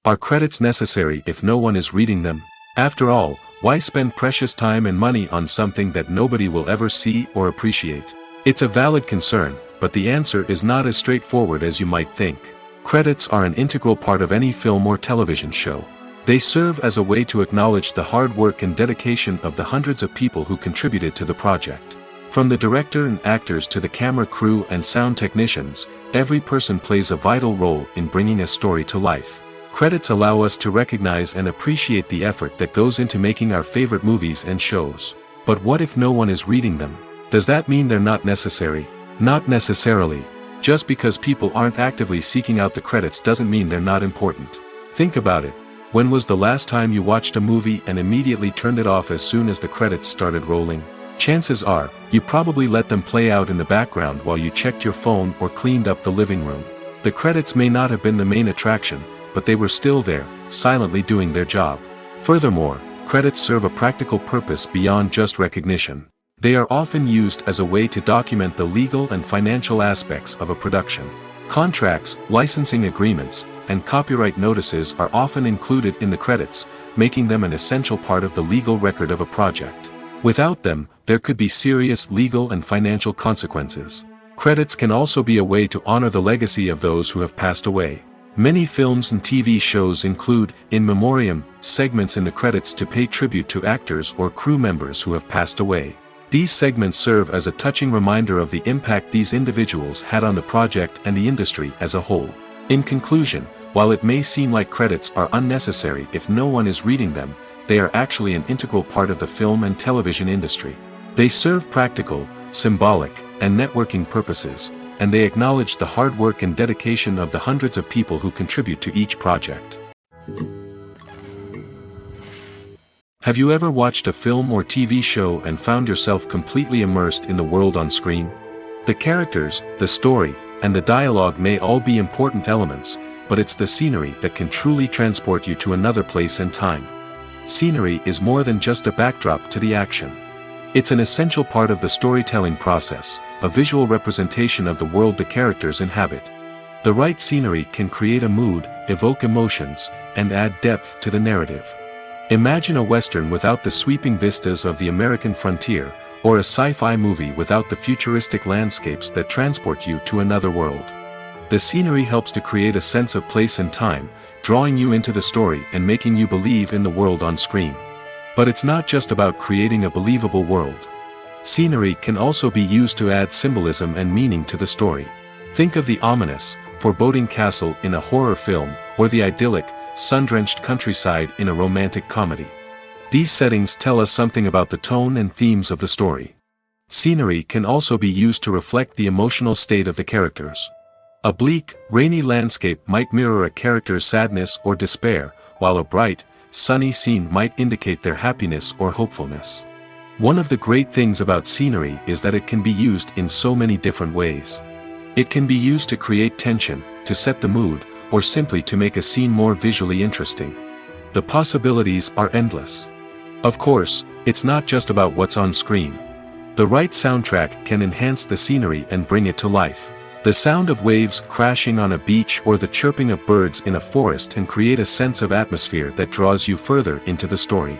Speaker 1: Are credits necessary if no one is reading them? After all, why spend precious time and money on something that nobody will ever see or appreciate? It's a valid concern, but the answer is not as straightforward as you might think. Credits are an integral part of any film or television show. They serve as a way to acknowledge the hard work and dedication of the hundreds of people who contributed to the project. From the director and actors to the camera crew and sound technicians, every person plays a vital role in bringing a story to life. Credits allow us to recognize and appreciate the effort that goes into making our favorite movies and shows. But what if no one is reading them? Does that mean they're not necessary? Not necessarily. Just because people aren't actively seeking out the credits doesn't mean they're not important. Think about it. When was the last time you watched a movie and immediately turned it off as soon as the credits started rolling? Chances are, you probably let them play out in the background while you checked your phone or cleaned up the living room. The credits may not have been the main attraction, but they were still there, silently doing their job. Furthermore, credits serve a practical purpose beyond just recognition. They are often used as a way to document the legal and financial aspects of a production. Contracts, licensing agreements, and copyright notices are often included in the credits, making them an essential part of the legal record of a project. Without them, there could be serious legal and financial consequences. Credits can also be a way to honor the legacy of those who have passed away. Many films and TV shows include, in memoriam, segments in the credits to pay tribute to actors or crew members who have passed away. These segments serve as a touching reminder of the impact these individuals had on the project and the industry as a whole. In conclusion, while it may seem like credits are unnecessary if no one is reading them, they are actually an integral part of the film and television industry. They serve practical, symbolic, and networking purposes, and they acknowledge the hard work and dedication of the hundreds of people who contribute to each project. Have you ever watched a film or TV show and found yourself completely immersed in the world on screen? The characters, the story, and the dialogue may all be important elements, but it's the scenery that can truly transport you to another place and time. Scenery is more than just a backdrop to the action. It's an essential part of the storytelling process, a visual representation of the world the characters inhabit. The right scenery can create a mood, evoke emotions, and add depth to the narrative. Imagine a Western without the sweeping vistas of the American frontier, or a sci-fi movie without the futuristic landscapes that transport you to another world. The scenery helps to create a sense of place and time, drawing you into the story and making you believe in the world on screen. But it's not just about creating a believable world. Scenery can also be used to add symbolism and meaning to the story. Think of the ominous, foreboding castle in a horror film, or the idyllic, sun-drenched countryside in a romantic comedy. These settings tell us something about the tone and themes of the story. Scenery can also be used to reflect the emotional state of the characters. A bleak, rainy landscape might mirror a character's sadness or despair, while a bright, sunny scene might indicate their happiness or hopefulness. One of the great things about scenery is that it can be used in so many different ways. It can be used to create tension, to set the mood, or simply to make a scene more visually interesting. The possibilities are endless. Of course, it's not just about what's on screen. The right soundtrack can enhance the scenery and bring it to life. The sound of waves crashing on a beach or the chirping of birds in a forest can create a sense of atmosphere that draws you further into the story.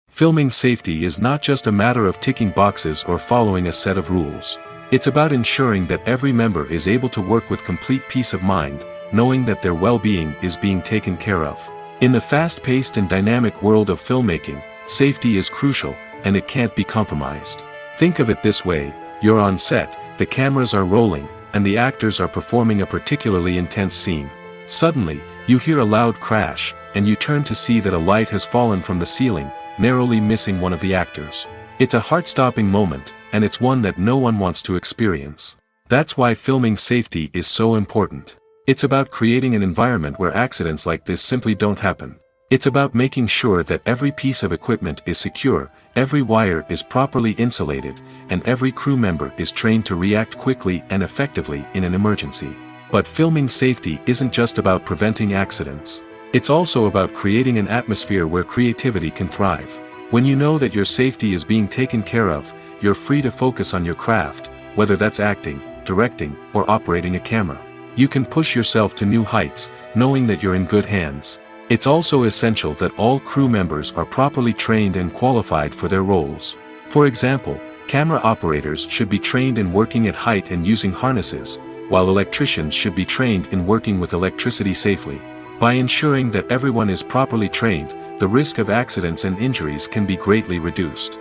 Speaker 1: Filming safety is not just a matter of ticking boxes or following a set of rules. It's about ensuring that every member is able to work with complete peace of mind, knowing that their well-being is being taken care of. In the fast-paced and dynamic world of filmmaking, safety is crucial, and it can't be compromised. Think of it this way: you're on set, the cameras are rolling, and the actors are performing a particularly intense scene. Suddenly, you hear a loud crash, and you turn to see that a light has fallen from the ceiling, narrowly missing one of the actors. It's a heart-stopping moment, and it's one that no one wants to experience. That's why filming safety is so important. It's about creating an environment where accidents like this simply don't happen. It's about making sure that every piece of equipment is secure, every wire is properly insulated, and every crew member is trained to react quickly and effectively in an emergency. But filming safety isn't just about preventing accidents. It's also about creating an atmosphere where creativity can thrive. When you know that your safety is being taken care of, you're free to focus on your craft, whether that's acting, directing, or operating a camera. You can push yourself to new heights, knowing that you're in good hands. It's also essential that all crew members are properly trained and qualified for their roles. For example, camera operators should be trained in working at height and using harnesses, while electricians should be trained in working with electricity safely. By ensuring that everyone is properly trained, the risk of accidents and injuries can be greatly reduced.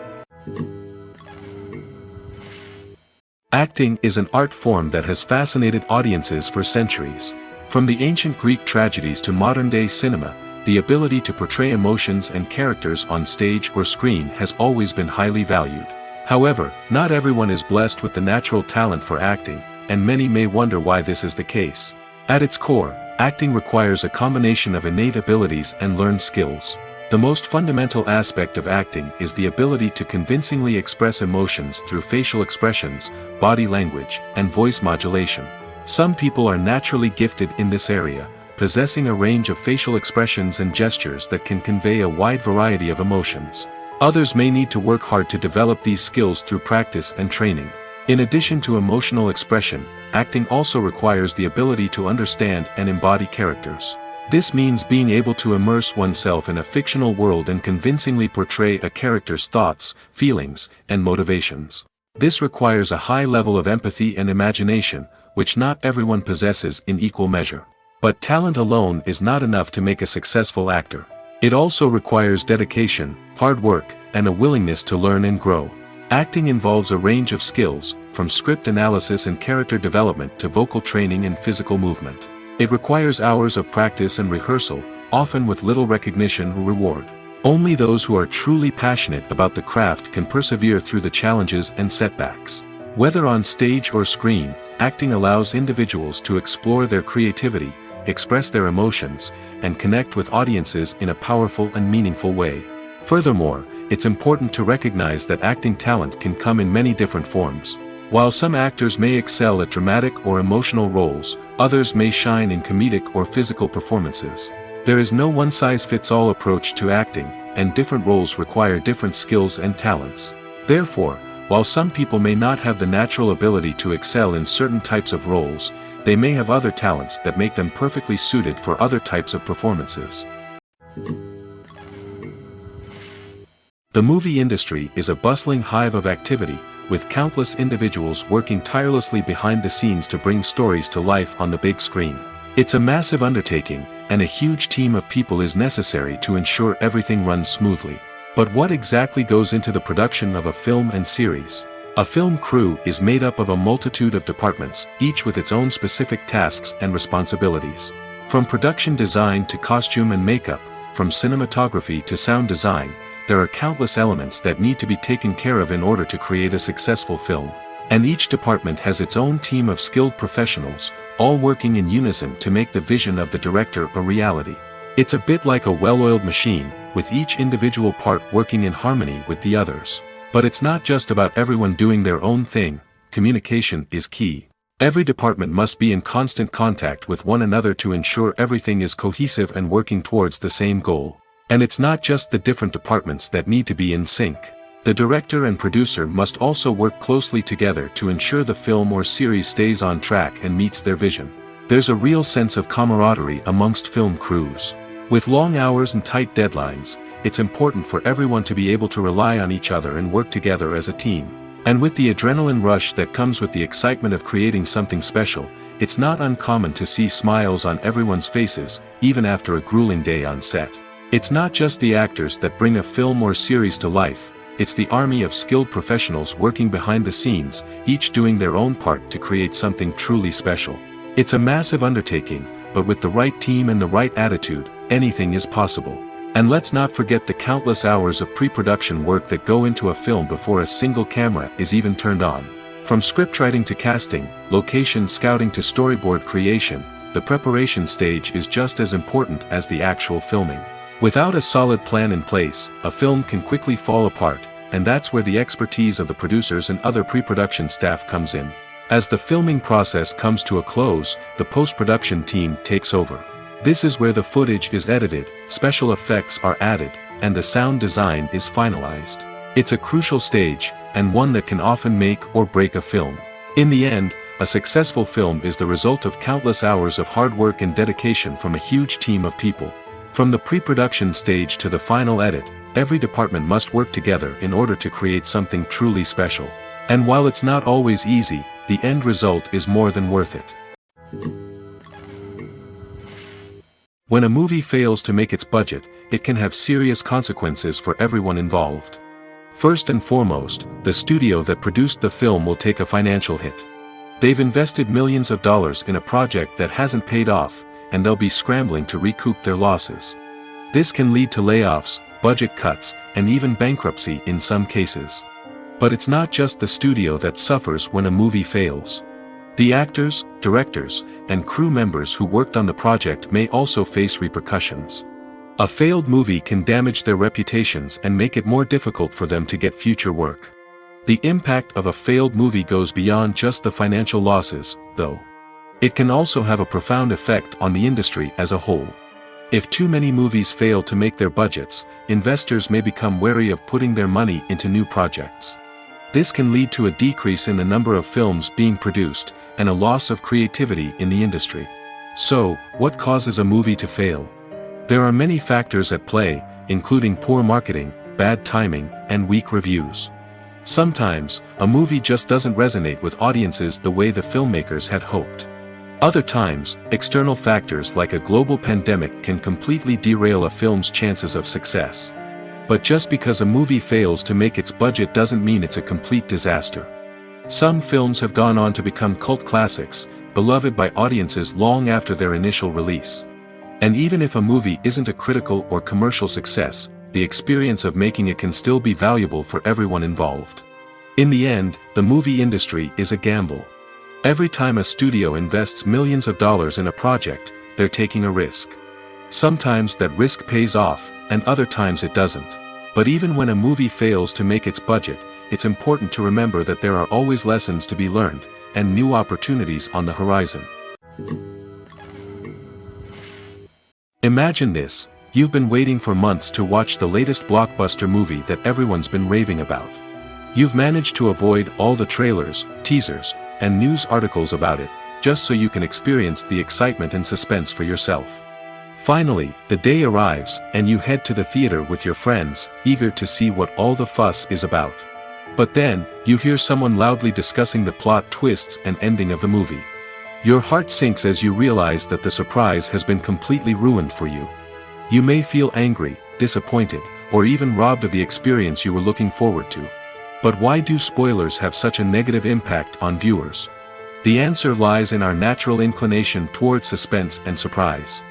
Speaker 1: Acting is an art form that has fascinated audiences for centuries. From the ancient Greek tragedies to modern-day cinema, the ability to portray emotions and characters on stage or screen has always been highly valued. However, not everyone is blessed with the natural talent for acting, and many may wonder why this is the case. At its core, acting requires a combination of innate abilities and learned skills. The most fundamental aspect of acting is the ability to convincingly express emotions through facial expressions, body language, and voice modulation. Some people are naturally gifted in this area, possessing a range of facial expressions and gestures that can convey a wide variety of emotions. Others may need to work hard to develop these skills through practice and training. In addition to emotional expression, acting also requires the ability to understand and embody characters. This means being able to immerse oneself in a fictional world and convincingly portray a character's thoughts, feelings, and motivations. This requires a high level of empathy and imagination, which not everyone possesses in equal measure. But talent alone is not enough to make a successful actor. It also requires dedication, hard work, and a willingness to learn and grow. Acting involves a range of skills, from script analysis and character development to vocal training and physical movement. It requires hours of practice and rehearsal, often with little recognition or reward. Only those who are truly passionate about the craft can persevere through the challenges and setbacks. Whether on stage or screen, acting allows individuals to explore their creativity, express their emotions, and connect with audiences in a powerful and meaningful way. Furthermore, it's important to recognize that acting talent can come in many different forms. While some actors may excel at dramatic or emotional roles, others may shine in comedic or physical performances. There is no one-size-fits-all approach to acting, and different roles require different skills and talents. Therefore, while some people may not have the natural ability to excel in certain types of roles, they may have other talents that make them perfectly suited for other types of performances. The movie industry is a bustling hive of activity, with countless individuals working tirelessly behind the scenes to bring stories to life on the big screen. It's a massive undertaking, and a huge team of people is necessary to ensure everything runs smoothly. But what exactly goes into the production of a film and series? A film crew is made up of a multitude of departments, each with its own specific tasks and responsibilities. From production design to costume and makeup, from cinematography to sound design, there are countless elements that need to be taken care of in order to create a successful film. And each department has its own team of skilled professionals, all working in unison to make the vision of the director a reality. It's a bit like a well-oiled machine, with each individual part working in harmony with the others. But it's not just about everyone doing their own thing. Communication is key. Every department must be in constant contact with one another to ensure everything is cohesive and working towards the same goal. And it's not just the different departments that need to be in sync. The director and producer must also work closely together to ensure the film or series stays on track and meets their vision. There's a real sense of camaraderie amongst film crews. With long hours and tight deadlines, it's important for everyone to be able to rely on each other and work together as a team. And with the adrenaline rush that comes with the excitement of creating something special, it's not uncommon to see smiles on everyone's faces, even after a grueling day on set. It's not just the actors that bring a film or series to life, it's the army of skilled professionals working behind the scenes, each doing their own part to create something truly special. It's a massive undertaking, but with the right team and the right attitude, anything is possible. And let's not forget the countless hours of pre-production work that go into a film before a single camera is even turned on. From scriptwriting to casting, location scouting to storyboard creation, the preparation stage is just as important as the actual filming. Without a solid plan in place, a film can quickly fall apart, and that's where the expertise of the producers and other pre-production staff comes in. As the filming process comes to a close, the post-production team takes over. This is where the footage is edited, special effects are added, and the sound design is finalized. It's a crucial stage, and one that can often make or break a film. In the end, a successful film is the result of countless hours of hard work and dedication from a huge team of people. From the pre-production stage to the final edit, every department must work together in order to create something truly special. And while it's not always easy, the end result is more than worth it. When a movie fails to make its budget, it can have serious consequences for everyone involved. First and foremost, the studio that produced the film will take a financial hit. They've invested millions of dollars in a project that hasn't paid off, and they'll be scrambling to recoup their losses. This can lead to layoffs, budget cuts, and even bankruptcy in some cases. But it's not just the studio that suffers when a movie fails. The actors, directors, and crew members who worked on the project may also face repercussions. A failed movie can damage their reputations and make it more difficult for them to get future work. The impact of a failed movie goes beyond just the financial losses, though. It can also have a profound effect on the industry as a whole. If too many movies fail to make their budgets, investors may become wary of putting their money into new projects. This can lead to a decrease in the number of films being produced, and a loss of creativity in the industry. So, what causes a movie to fail? There are many factors at play, including poor marketing, bad timing, and weak reviews. Sometimes, a movie just doesn't resonate with audiences the way the filmmakers had hoped. Other times, external factors like a global pandemic can completely derail a film's chances of success. But just because a movie fails to make its budget doesn't mean it's a complete disaster. Some films have gone on to become cult classics, beloved by audiences long after their initial release. And even if a movie isn't a critical or commercial success, the experience of making it can still be valuable for everyone involved. In the end, the movie industry is a gamble. Every time a studio invests millions of dollars in a project, they're taking a risk. Sometimes that risk pays off, and other times it doesn't. But even when a movie fails to make its budget, it's important to remember that there are always lessons to be learned, and new opportunities on the horizon. Imagine this: you've been waiting for months to watch the latest blockbuster movie that everyone's been raving about. You've managed to avoid all the trailers, teasers, and news articles about it, just so you can experience the excitement and suspense for yourself. Finally, the day arrives, and you head to the theater with your friends, eager to see what all the fuss is about. But then, you hear someone loudly discussing the plot twists and ending of the movie. Your heart sinks as you realize that the surprise has been completely ruined for you. You may feel angry, disappointed, or even robbed of the experience you were looking forward to. But why do spoilers have such a negative impact on viewers? The answer lies in our natural inclination toward suspense and surprise.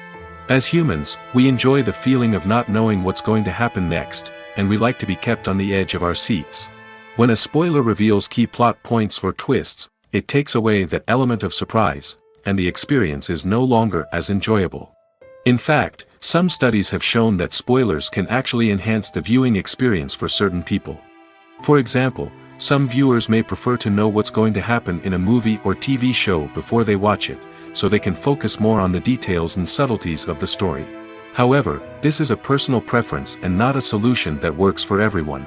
Speaker 1: As humans, we enjoy the feeling of not knowing what's going to happen next, and we like to be kept on the edge of our seats. When a spoiler reveals key plot points or twists, it takes away that element of surprise, and the experience is no longer as enjoyable. In fact, some studies have shown that spoilers can actually enhance the viewing experience for certain people. For example, some viewers may prefer to know what's going to happen in a movie or TV show before they watch it, so they can focus more on the details and subtleties of the story. However, this is a personal preference and not a solution that works for everyone.